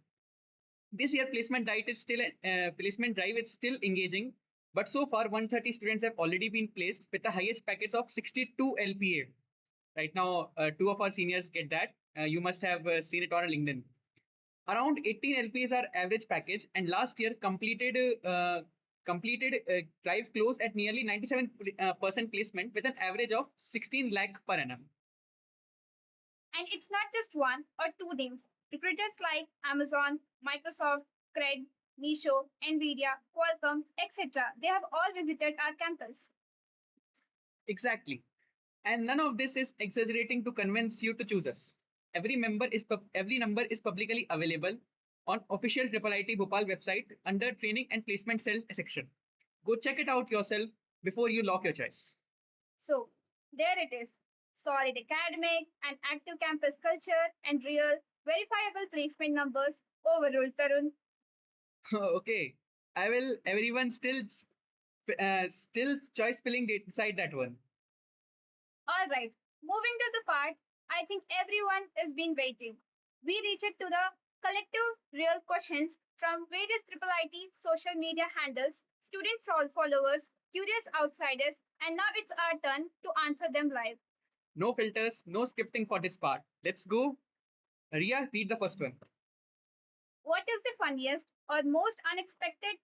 This year placement drive is still engaging, but so far 130 students have already been placed with the highest package of 62 LPA. Right now, two of our seniors get that. You must have seen it on our LinkedIn. Around 18 LPs are average package, and last year completed drive close at nearly 97% placement with an average of 16 lakh per annum. And it's not just one or two names. Recruiters like Amazon, Microsoft, Cred, Nisho, Nvidia, Qualcomm, etc. They have all visited our campus. Exactly. And none of this is exaggerating to convince you to choose us. Every number is publicly available on official IIIT Bhopal website under training and placement cell section. Go check it out yourself before you lock your choice. So, there it is. Solid academic and active campus culture and real, verifiable placement numbers overruled, Tarun. Okay, I will. Everyone still choice filling decide that one. All right, moving to the part I think everyone has been waiting. We reach it to the collective real questions from various IIIT social media handles, student followers, curious outsiders, and now it's our turn to answer them live. No filters, no scripting for this part. Let's go. Ria, read the first one. What is the funniest or most unexpected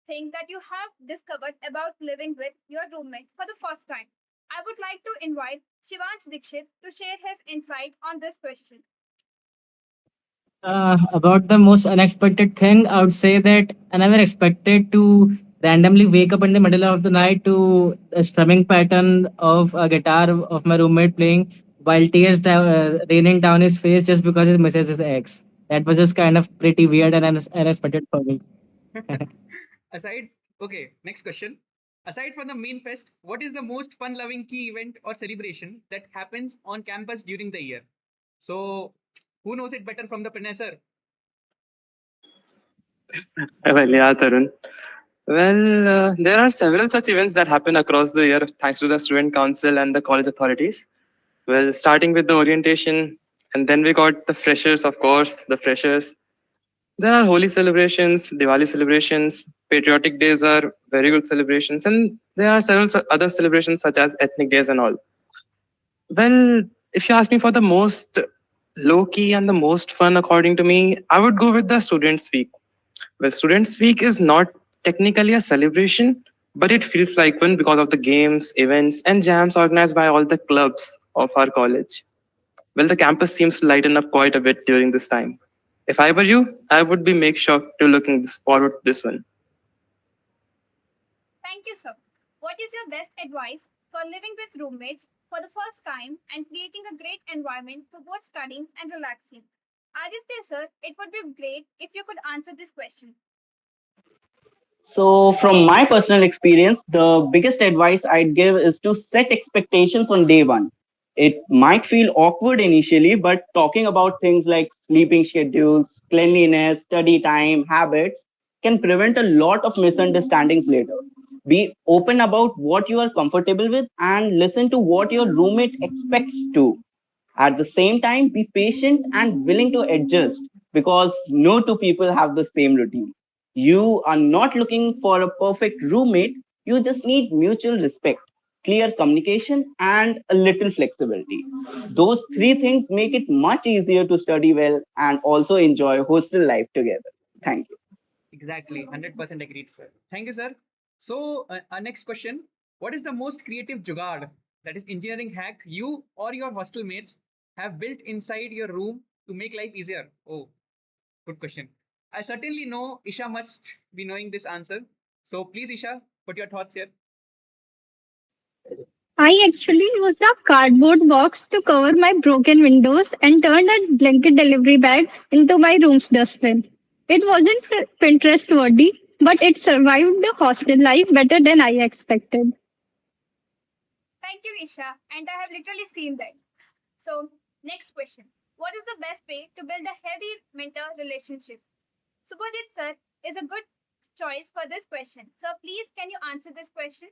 thing that you have discovered about living with your roommate for the first time? I would like to invite Shivansh Dikshit to share his insight on this question. About the most unexpected thing, I would say that I never expected to randomly wake up in the middle of the night to a strumming pattern of a guitar of my roommate playing while tears raining down his face just because he misses his ex. That was just kind of pretty weird and unexpected for me. Aside, okay, next question. Aside from the main fest, what is the most fun-loving key event or celebration that happens on campus during the year? So, who knows it better from the professor? Well, yeah, Tarun. Well, there are several such events that happen across the year thanks to the student council and the college authorities. Well, starting with the orientation, and then we got the freshers, of course, the freshers. There are holy celebrations, Diwali celebrations, patriotic days are very good celebrations, and there are several other celebrations such as ethnic days and all. Well, if you ask me for the most low key and the most fun, according to me, I would go with the Students' Week. Well, Students' Week is not technically a celebration, but it feels like one because of the games, events, and jams organized by all the clubs of our college. Well, the campus seems to lighten up quite a bit during this time. If I were you, I would be make sure to looking forward to this one. Thank you, sir. What is your best advice for living with roommates for the first time and creating a great environment for both studying and relaxing? Aditya, sir, it would be great if you could answer this question. So, from my personal experience, the biggest advice I'd give is to set expectations on day one. It might feel awkward initially, but talking about things like sleeping schedules, cleanliness, study time, habits can prevent a lot of misunderstandings later. Be open about what you are comfortable with and listen to what your roommate expects too. At the same time, be patient and willing to adjust because no two people have the same routine. You are not looking for a perfect roommate, you just need mutual respect, clear communication, and a little flexibility. Those three things make it much easier to study well and also enjoy hostel life together. Thank you. Exactly, 100% agreed, sir. Thank you, sir. So, our next question: what is the most creative jugaad, that is engineering hack, you or your hostel mates have built inside your room to make life easier? Oh, good question. I certainly know Isha must be knowing this answer. So please, Isha, put your thoughts here. I actually used a cardboard box to cover my broken windows and turned a blanket delivery bag into my room's dustbin. It wasn't Pinterest worthy, but it survived the hostel life better than I expected. Thank you, Isha. And I have literally seen that. So, next question. What is the best way to build a healthy mentor relationship? Subhajit sir is a good choice for this question. So, please, can you answer this question?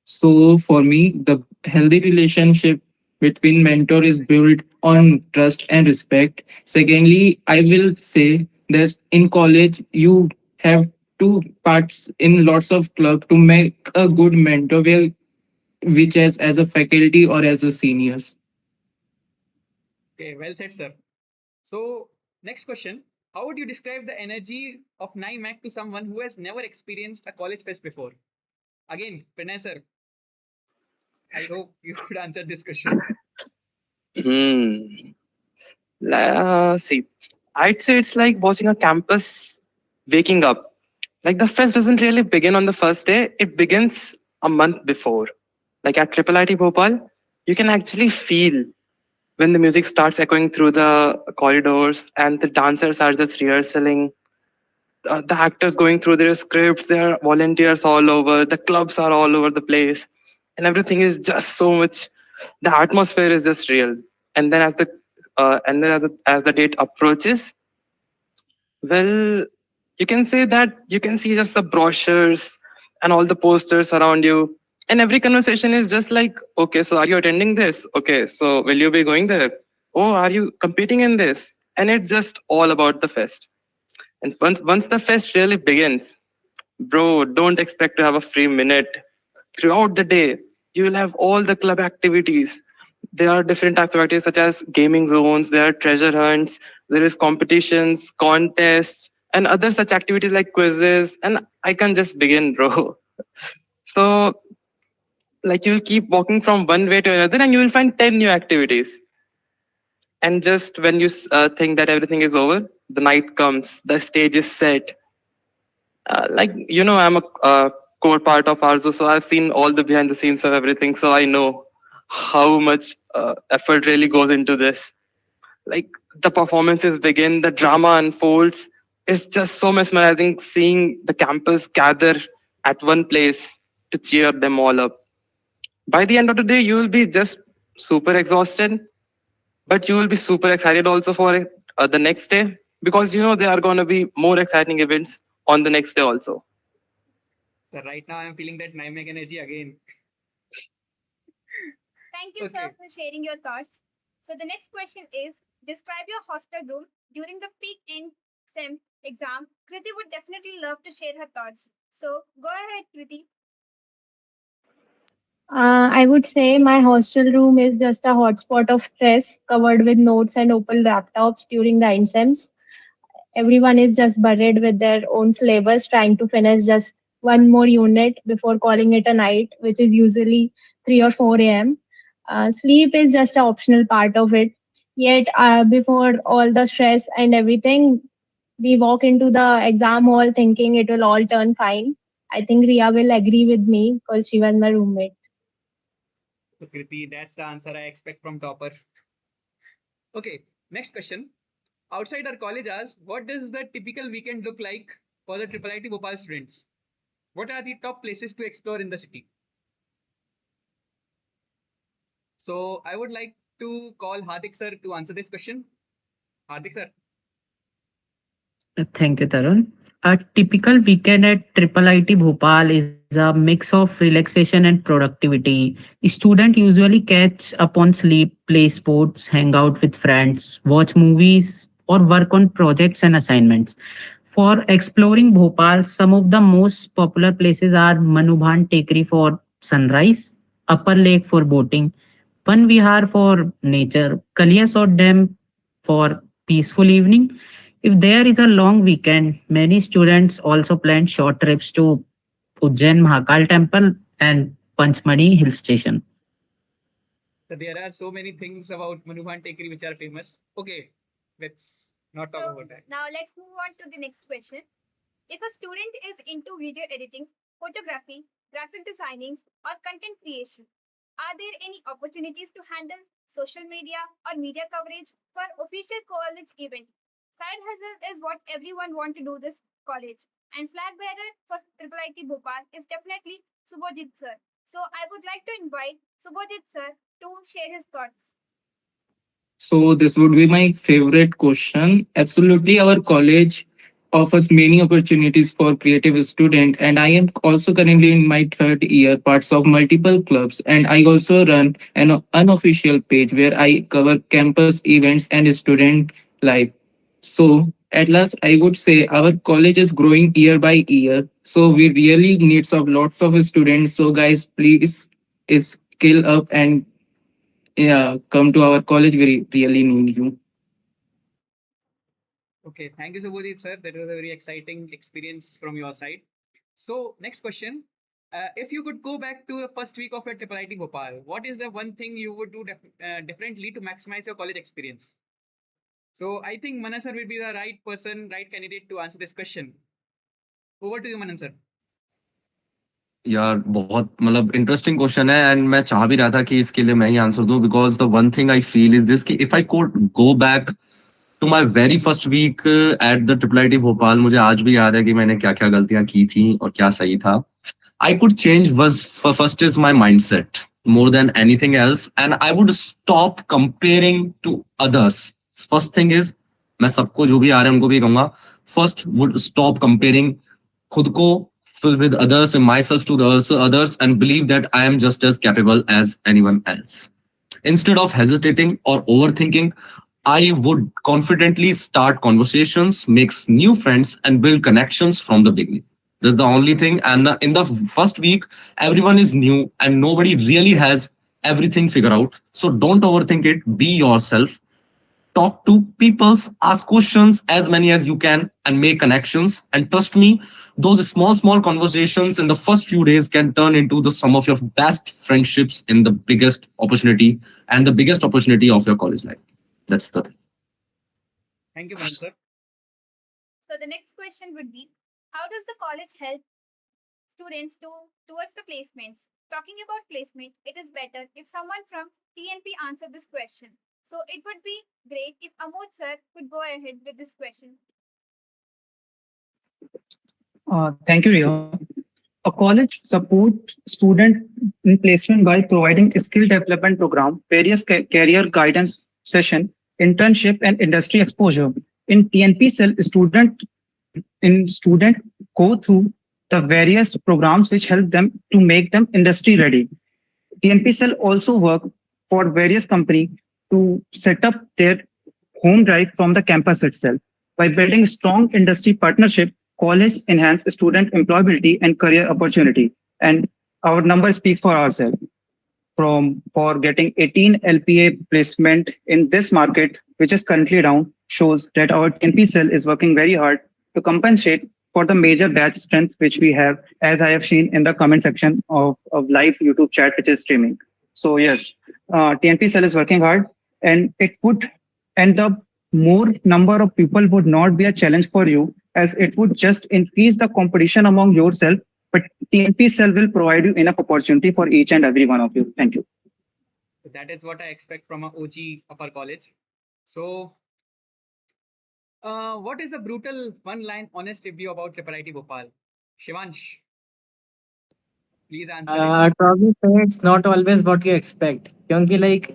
So for me, the healthy relationship between mentor is built on trust and respect. Secondly, I will say that in college you have to parts in lots of club to make a good mentor, where which as a faculty or as a seniors. Okay, well said, sir. So, next question. How would you describe the energy of NIMAC to someone who has never experienced a college fest before? Again, Pranay sir, I hope you could answer this question. Hmm. See, I'd say it's like watching a campus waking up. Like the fest doesn't really begin on the first day, it begins a month before. Like at IIIT Bhopal, you can actually feel when the music starts echoing through the corridors and the dancers are just rehearsing, the actors going through their scripts, there are volunteers all over, the clubs are all over the place, and everything is just so much. The atmosphere is just real. And then as the date approaches, well, you can say that you can see just the brochures and all the posters around you. And every conversation is just like, okay, so are you attending this? Okay, so will you be going there? Oh, are you competing in this? And it's just all about the fest. And once the fest really begins, bro, don't expect to have a free minute. Throughout the day, you will have all the club activities. There are different types of activities such as gaming zones, there are treasure hunts, there is competitions, contests, and other such activities like quizzes. And I can just begin, bro. So, like, you'll keep walking from one way to another and you will find 10 new activities. And just when you think that everything is over, the night comes, the stage is set. I'm a core part of Arzu, so I've seen all the behind the scenes of everything. So I know how much effort really goes into this. Like the performances begin, the drama unfolds. It's just so mesmerizing seeing the campus gather at one place to cheer them all up. By the end of the day, you will be just super exhausted, but you will be super excited also for it, the next day, because you know there are going to be more exciting events on the next day also. So right now I'm feeling that NIMAC energy again. Thank you, sir, Okay. for sharing your thoughts. So, the next question is describe your hostel room during the peak end SEM exam. Kriti would definitely love to share her thoughts. So, go ahead, Kriti. I would say my hostel room is just a hotspot of stress covered with notes and open laptops during the exams. Everyone is just buried with their own syllabus, trying to finish just one more unit before calling it a night, which is usually 3 or 4 a.m. Sleep is just an optional part of it. Yet, before all the stress and everything, we walk into the exam hall thinking it will all turn fine. I think Ria will agree with me because she was my roommate. So Kriti, that's the answer I expect from topper. Okay, next question. Outside our college hours, what does the typical weekend look like for the IIIT Bhopal students? What are the top places to explore in the city? So I would like to call Hardik sir to answer this question. Hardik sir. Thank you, Tarun. A typical weekend at IIIT Bhopal is a mix of relaxation and productivity. Students usually catch up on sleep, play sports, hang out with friends, watch movies, or work on projects and assignments. For exploring Bhopal, some of the most popular places are Manubhan Tekri for sunrise, Upper Lake for boating, Pan Vihar for nature, Kaliasot Dam for peaceful evening. If there is a long weekend, many students also plan short trips to Ujjain Mahakal Temple and Panchmani Hill Station. So there are so many things about Manuhan Tekri which are famous. Okay, let's not talk about that. Now let's move on to the next question. If a student is into video editing, photography, graphic designing, or content creation, are there any opportunities to handle social media or media coverage for official college event? Side hustle is what everyone want to do this college. And flag bearer for IIIT Bhopal is definitely Subhojit sir. So I would like to invite Subhojit sir to share his thoughts. So this would be my favorite question. Absolutely, our college offers many opportunities for creative student, and I am also currently in my third year, parts of multiple clubs, and I also run an unofficial page where I cover campus events and student life. So at last, I would say our college is growing year by year. So we really needs of lots of students. So guys, please scale up and yeah, come to our college. We really need you. Okay, thank you, Subhojit sir. That was a very exciting experience from your side. So next question. If you could go back to the first week of your IIIT Bhopal, what is the one thing you would do differently to maximize your college experience? So I think Manan sir will be the right person, right candidate to answer this question. Over to you, Manan sir. यार बहुत मतलब interesting question है and मैं चाह भी रहा था कि इसके लिए मैं ही आंसर दूं because the one thing I feel is this कि if I could go back to my very first week at the triple IT Bhopal, मुझे आज भी याद है कि मैंने क्या क्या गलतियां की थी और क्या सही था. I could change was first is my mindset more than anything else, and I would stop comparing to others. First thing is मैं सबको जो भी आ रहे हैं उनको भी कहूंगा, first would stop comparing खुद को with others and myself to the others and believe that I am just as capable as anyone else. Instead of hesitating or overthinking, I would confidently start conversations, make new friends, and build connections from the beginning. That's the only thing. And in the first week, everyone is new and nobody really has everything figured out. So don't overthink it. Be yourself. Talk to people, ask questions as many as you can, and make connections. And trust me, those small conversations in the first few days can turn into the sum of your best friendships in the biggest opportunity and the biggest opportunity of your college life. That's the thing. Thank you, Manan sir. So the next question would be, how does the college help students towards the placements? Talking about placement, it is better if someone from TNP answer this question. So it would be great if Amod sir could go ahead with this question. Thank you, Riya. A college supports student in placement by providing skill development program, various career guidance session, internship, and industry exposure. In TNP cell, student go through the various programs which help them to make them industry ready. TNP cell also work for various company to set up their home drive from the campus itself. By building strong industry partnership, college enhance student employability and career opportunity. And our numbers speak for ourselves. For getting 18 LPA placement in this market, which is currently down, shows that our TNP cell is working very hard to compensate for the major batch strengths which we have, as I have seen in the comment section of live YouTube chat, which is streaming. So yes, TNP cell is working hard, and the more number of people would not be a challenge for you, as it would just increase the competition among yourself. But TNP cell will provide you enough opportunity for each and every one of you. Thank you. So that is what I expect from an OG of our college. So what is a brutal one-line honest review about IIIT Bhopal? Shivansh, please answer it. I'd probably say it's not always what you expect. क्योंकि like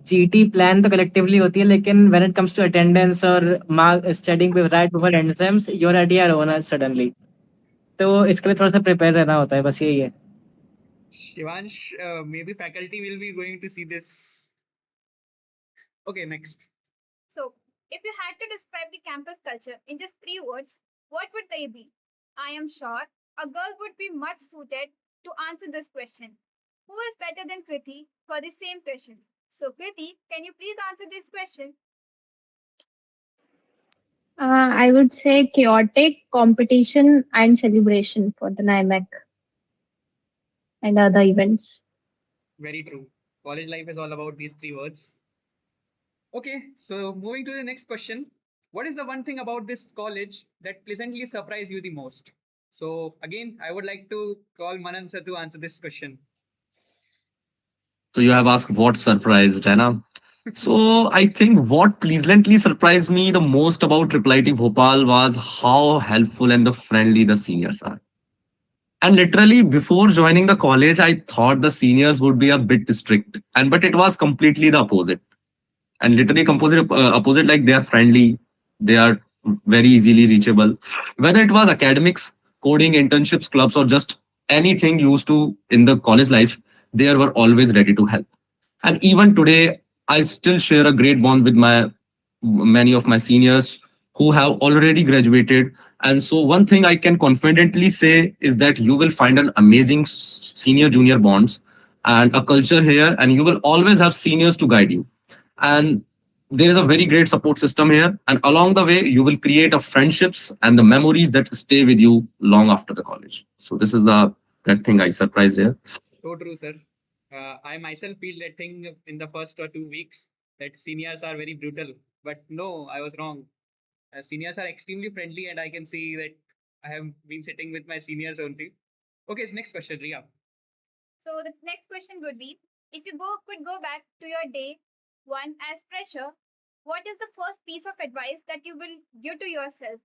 GT plan तो collectively होती है, लेकिन when it comes to attendance or mark studying right before exams, you're at your own suddenly. तो इसके लिए थोड़ा सा prepare रहना होता है, बस यही है. Shivansh, maybe faculty will be going to see this. Okay, next. So if you had to describe the campus culture in just 3 words, what would they be? I am sure a girl would be much suited to answer this question. Who is better than Kriti for the same question? So Kriti, can you please answer this question? I would say chaotic competition and celebration for the NIMAC and other events. Very true. college life is all about these three words. Okay, so moving to the next question. What is the one thing about this college that pleasantly surprised you the most? So again, I would like to call Manan sir to answer this question. So you have asked what surprised, Anna. So I think what pleasantly surprised me the most about IIIT Bhopal was how helpful and the friendly the seniors are. And literally before joining the college, I thought the seniors would be a bit strict, and but it was completely the opposite. And literally opposite, like they are friendly, they are very easily reachable. Whether it was academics, coding, internships, clubs, or just anything used to in the college life, they were always ready to help. And even today, I still share a great bond with my many of my seniors who have already graduated. And so one thing I can confidently say is that you will find an amazing senior junior bonds and a culture here, and you will always have seniors to guide you. And there is a very great support system here, and along the way you will create a friendships and the memories that stay with you long after the college. So this is the that thing I surprised here. So true, sir. I myself feel that thing in the first or 2 weeks that seniors are very brutal. But no, I was wrong. Seniors are extremely friendly, and I can see that I have been sitting with my seniors only. Okay, so next question, Ria. So the next question would be, if you could go back to your day one as fresher, what is the first piece of advice that you will give to yourself?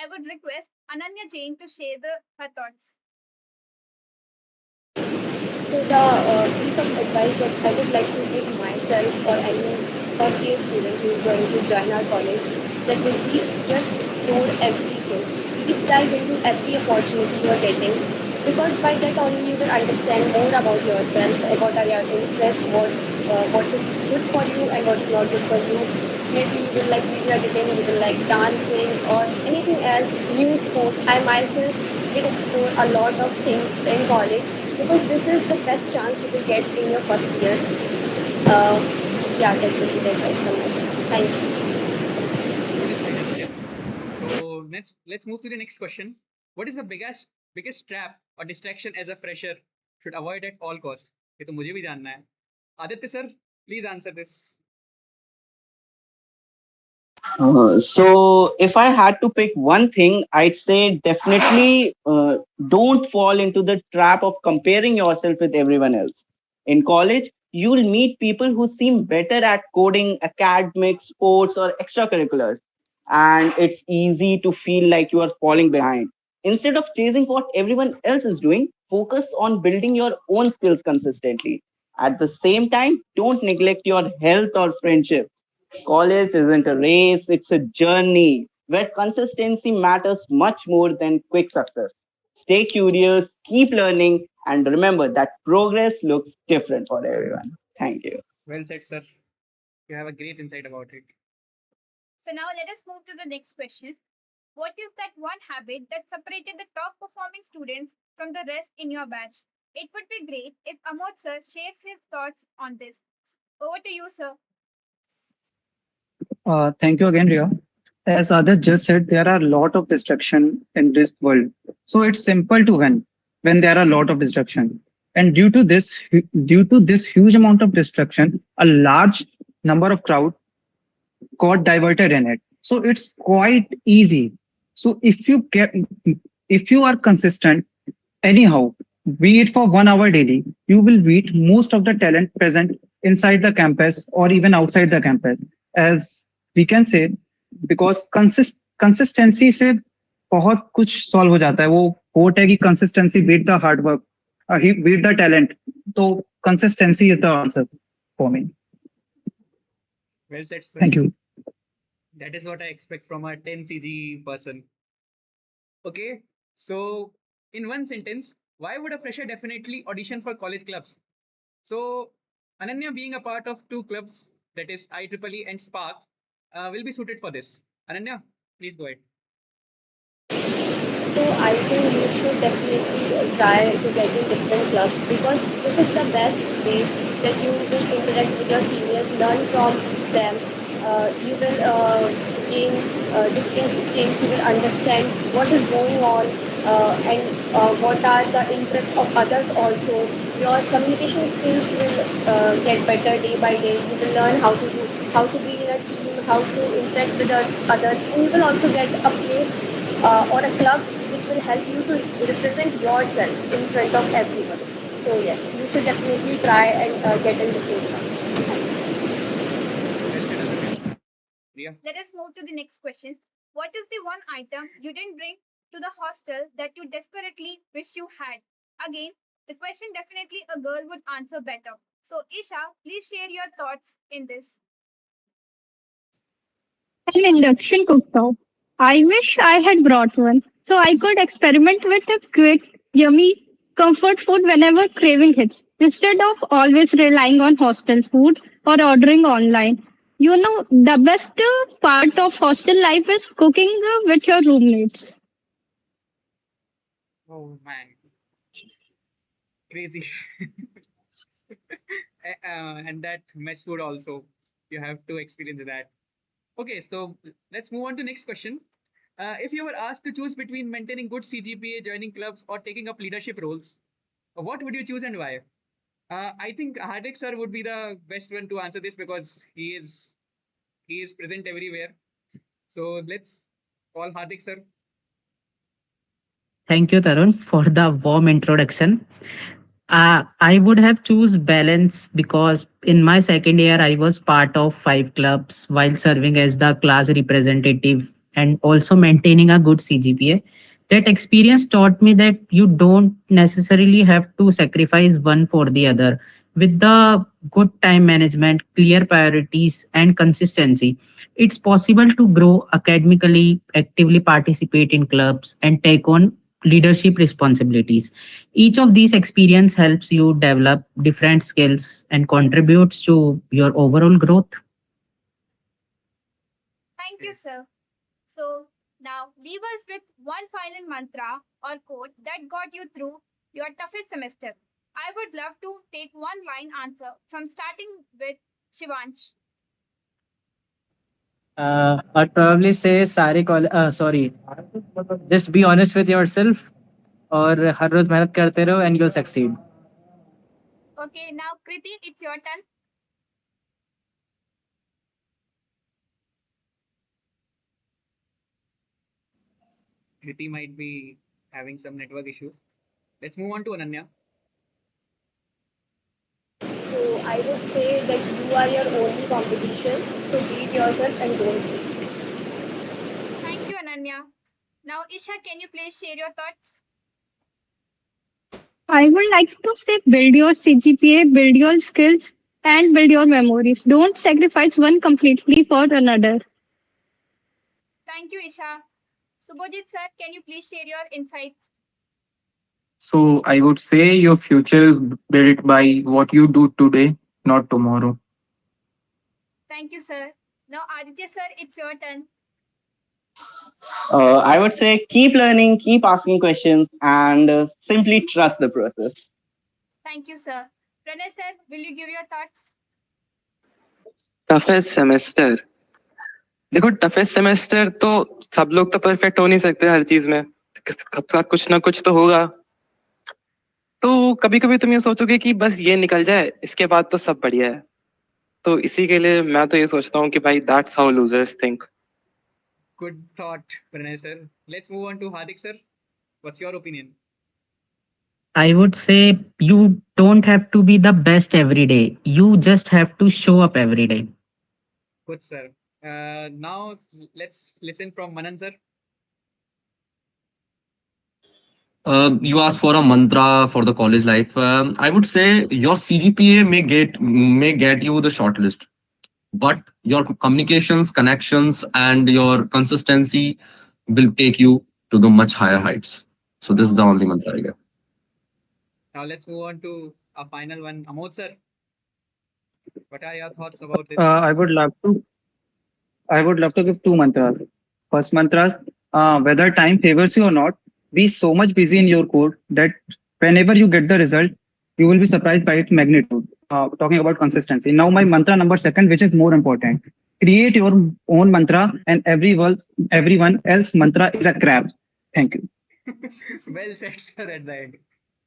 I would request Ananya Jain to share her thoughts. So the piece of advice that I would like to give myself or any first year student who is going to join our college, that will be just explore everything. Deep dive into every opportunity you are getting, because by that only you will understand more about yourself, what are your interests, what is good for you and what is not good for you. Maybe you will like video editing, you will like dancing or anything else, new sports. I myself did explore a lot of things in college because this is the best chance you will get in your first year. Uh, yeah, that will be the advice from my side. Thank you. Beautifully done, Ria. So let's move to the next question. What is the biggest trap or distraction as a fresher should avoid at all cost? ये तो मुझे भी जानना है. Aditya sir, please answer this. So if I had to pick one thing, I'd say definitely don't fall into the trap of comparing yourself with everyone else. In college, you'll meet people who seem better at coding, academics, sports, or extracurriculars, and it's easy to feel like you are falling behind. Instead of chasing what everyone else is doing, focus on building your own skills consistently. At the same time, don't neglect your health or friendships. College isn't a race, it's a journey where consistency matters much more than quick success. Stay curious, keep learning, and remember that progress looks different for everyone. Thank you. Well said, sir. You have a great insight about it. So now let us move to the next question. What is that one habit that separated the top performing students from the rest in your batch? It would be great if Amod sir shares his thoughts on this. Over to you, sir. Thank you again, Ria. As Adarsh just said, there are a lot of distraction in this world. So it's simple to win when there are a lot of distraction. And due to this huge amount of distraction, a large number of crowd got diverted in it. So it's quite easy. So if you are consistent, anyhow, be it for 1 hour daily, you will meet most of the talent present inside the campus or even outside the campus. As we can say, because consistency से बहुत कुछ solve हो जाता है. वो quote है कि consistency beat the hard work, beat the talent. So consistency is the answer for me. Well said, sir. Thank you. That is what I expect from a 10 CG person. Okay, so in one sentence, why would a fresher definitely audition for college clubs? So Ananya being a part of two clubs, that is IEEE and Spark, will be suited for this. Ananya, please go ahead. So I think you should definitely try to get in different clubs because this is the best way that you will interact with your seniors, learn from them. You will gain different skills. You will understand what is going on and what are the interests of others also. Your communication skills will get better day by day. You will learn how to be in a team, how to interact with others, and you will also get a place or a club which will help you to represent yourself in front of everyone. So yes, you should definitely try and get into this club. Ria? Let us move to the next question. What is the one item you didn't bring to the hostel that you desperately wish you had? Again, the question definitely a girl would answer better. So, Isha, please share your thoughts in this. An induction cooktop. I wish I had brought one so I could experiment with a quick, yummy comfort food whenever craving hits, instead of always relying on hostel food or ordering online. You know, the best part of hostel life is cooking with your roommates. Oh man, crazy. And that mess food also. You have to experience that. Okay, so let's move on to next question. If you were asked to choose between maintaining good CGPA, joining clubs, or taking up leadership roles, what would you choose and why? I think Hardik sir would be the best one to answer this because he is present everywhere. So let's call Hardik sir. Thank you, Tarun, for the warm introduction. I would have choose balance because in my second year I was part of 5 clubs while serving as the class representative and also maintaining a good CGPA. That experience taught me that you don't necessarily have to sacrifice one for the other. With the good time management, clear priorities, and consistency, it's possible to grow academically, actively participate in clubs, and take on leadership responsibilities. Each of these experience helps you develop different skills and contributes to your overall growth. Thank you, sir. So, now leave us with one final mantra or quote that got you through your toughest semester. I would love to take one line answer from starting with Shivansh. I'd probably say sorry, just be honest with yourself और हर रोज मेहनत करते रहो and you'll succeed. Okay, now Kriti, it's your turn. Kriti might be having some network issue. Let's move on to Ananya. So I would say that you are your only competition. So beat yourself and don't quit. Thank you, Ananya. Now, Isha, can you please share your thoughts? I would like to say build your CGPA, build your skills, and build your memories. Don't sacrifice one completely for another. Thank you, Isha. Subhojit sir, can you please share your insights? So I would say your future is built by what you do today, not tomorrow. Thank you, sir. Now, Aditya sir, it's your turn. I would say keep learning, keep asking questions, and simply trust the process. Thank you, sir. Pranay sir, will you give your thoughts? Toughest semester देखो toughest semester तो सब लोग तो perfect हो नहीं सकते हर चीज में सबका कुछ ना कुछ तो होगा तो कभी कभी तुम ये सोचोगे कि बस ये निकल जाए इसके बाद तो सब बढ़िया है तो इसी के लिए मैं तो ये सोचता हूँ कि भाई that's how losers think Good thought, Pranay sir. Let's move on to Hardik sir. What's your opinion? I would say you don't have to be the best every day. You just have to show up every day. Good, sir. Now let's listen from Manan sir. You asked for a mantra for the college life. I would say your CGPA may get you the shortlist, but your communications, connections, and your consistency will take you to the much higher heights. So this is the only mantra I get. Now let's move on to a final one. Amod sir, what are your thoughts about this? I would love to give two mantras. First mantras, whether time favors you or not, be so much busy in your code that whenever you get the result, you will be surprised by its magnitude. Talking about consistency. Now my mantra number second, which is more important. Create your own mantra and everyone else mantra is a crap. Thank you. Well said, sir, at the end.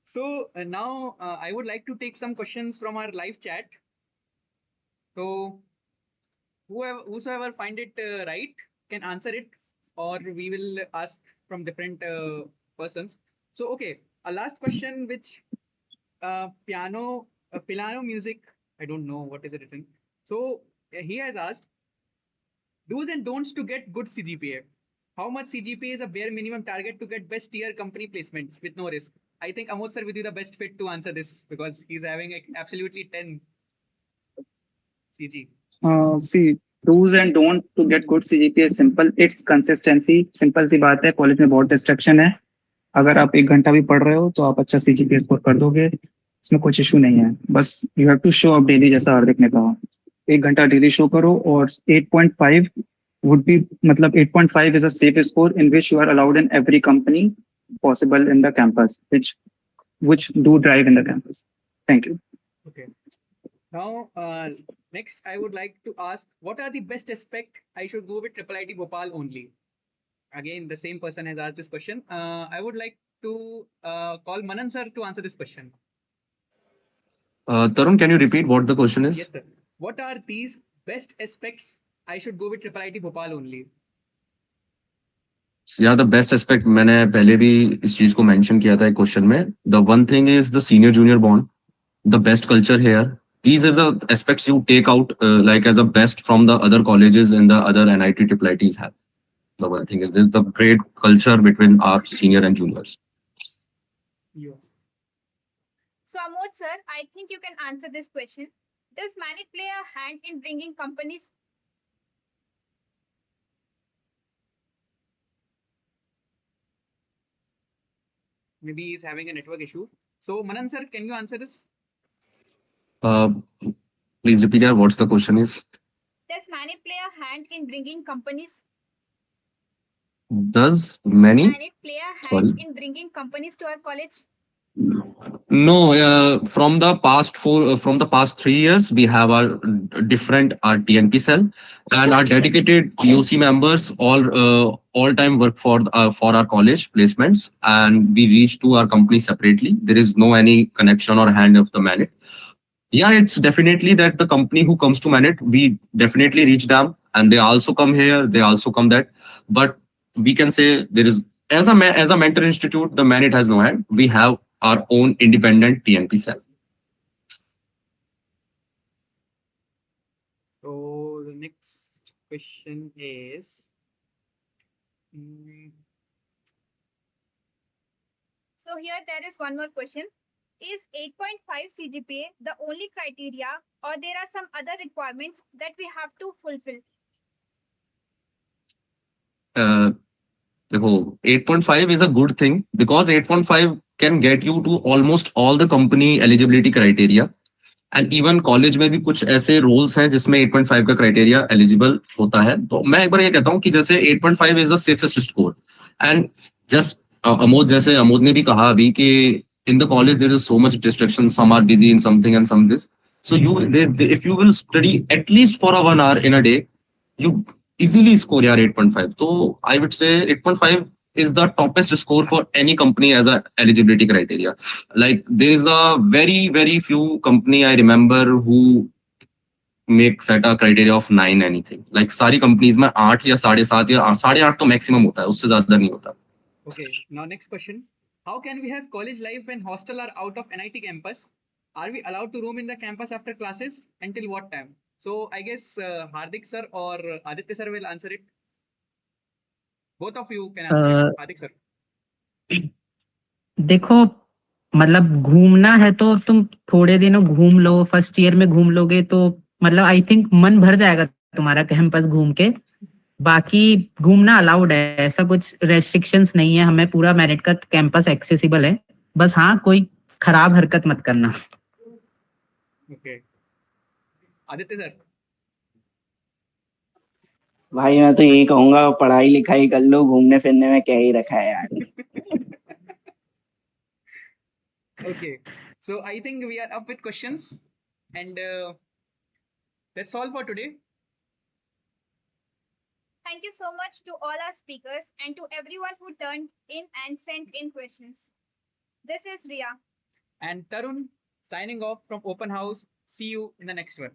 So now I would like to take some questions from our live chat. So whosoever find it right can answer it, or we will ask from different persons. So okay, a last question, which piano music. I don't know what is it written. So he has asked do's and don'ts to get good CGPA. How much CGPA is a bare minimum target to get best tier company placements with no risk? I think Amod sir will be the best fit to answer this because he's having absolutely 10 CG. See, do's and don't to get good CGPA is simple. It's consistency. Simple सी बात है. College में बहुत destruction है. अगर आप 1 घंटा भी पढ़ रहे हो तो आप अच्छा CGPA स्कोर कर दोगे. इसमें कुछ इशू नहीं है. बस you have to show up daily, जैसा हार्दिक ने कहा. 1 घंटा डेली शो करो और 8.5 would be मतलब 8.5 is a safe score in which you are allowed in every company possible in the campus, which do drive in the campus. Thank you. Okay. Now, next, I would like to ask, what are the best aspect I should go with IIIT Bhopal only? Again, the same person has asked this question. I would like to call Manan sir to answer this question. Tarun, can you repeat what the question is? Yes, sir. What are these best aspects I should go with IIIT Bhopal only? Yeah, the best aspect मैंने पहले भी इस चीज को mention किया था एक question में. The one thing is the senior junior bond, the best culture here. These are the aspects you take out like as a best from the other colleges and the other NIT IIITs have. The one thing is this, the great culture between our senior and juniors. Yes. So, Amod sir, I think you can answer this question. Does Manit play a hand in bringing companies? Maybe he's having a network issue. So, Manan sir, can you answer this? Please repeat here. What's the question is? Does Manit play a hand in bringing companies? Does many? Manit play a hand in bringing companies to our college? No, from the past 3 years, we have our different our TNP cell and our dedicated POC members all time work for our college placements, and we reach to our company separately. There is no any connection or hand of the Manit. Yeah, it's definitely that the company who comes to Manit, we definitely reach them, and they also come here. They also come that, but we can say there is as a mentor institute, the Manit has no hand. We have our own independent TNP cell. So the next question is, so here there is one more question. Is 8.5 CGPA the only criteria, or there are some other requirements that we have to fulfill? देखो 8.5 is a good thing because 8.5 can get you to almost all the company eligibility criteria. And even college में भी कुछ ऐसे roles हैं जिसमें 8.5 का criteria eligible होता है. तो मैं एक बार ये कहता हूँ कि जैसे 8.5 is the safest score and just Amod, जैसे अमोद ने भी कहा अभी कि in the college there is so much distraction, some are busy in something and some this. So you if you will study at least for a 1 hour in a day, you easily score your 8.5. So I would say 8.5 is the toppest score for any company as a eligibility criteria. Like there is a very few company I remember who make set a criteria of 9 anything. Like सारी companies में 8 या 7.5 या 8.5 तो maximum होता है, उससे ज्यादा नहीं होता. Okay, now next question. How can we have college life when hostel are out of NIT campus? Are we allowed to roam in the campus after classes? Until what time? So I guess Hardik sir or Aditya sir will answer it. Both of you can answer it. Hardik sir. देखो, मतलब घूमना है तो तुम थोड़े दिनों घूम लो, first year में घूम लोगे तो मतलब आई थिंक मन भर जाएगा तुम्हारा कैंपस घूम के. बाकी घूमना अलाउड है, ऐसा कुछ रेस्ट्रिक्शंस नहीं है. हमें पूरा मेरिट का कैंपस एक्सेसिबल है. बस हाँ, कोई खराब हरकत मत करना. Okay. Aditya sir. भाई मैं तो यही कहूंगा, पढ़ाई लिखाई कर लो, घूमने फिरने में क्या ही रखा है यार. Okay, so I think we are up with questions, and that's all for today. Thank you so much to all our speakers and to everyone who turned in and sent in questions. This is Ria. And Tarun signing off from Open House. See you in the next one.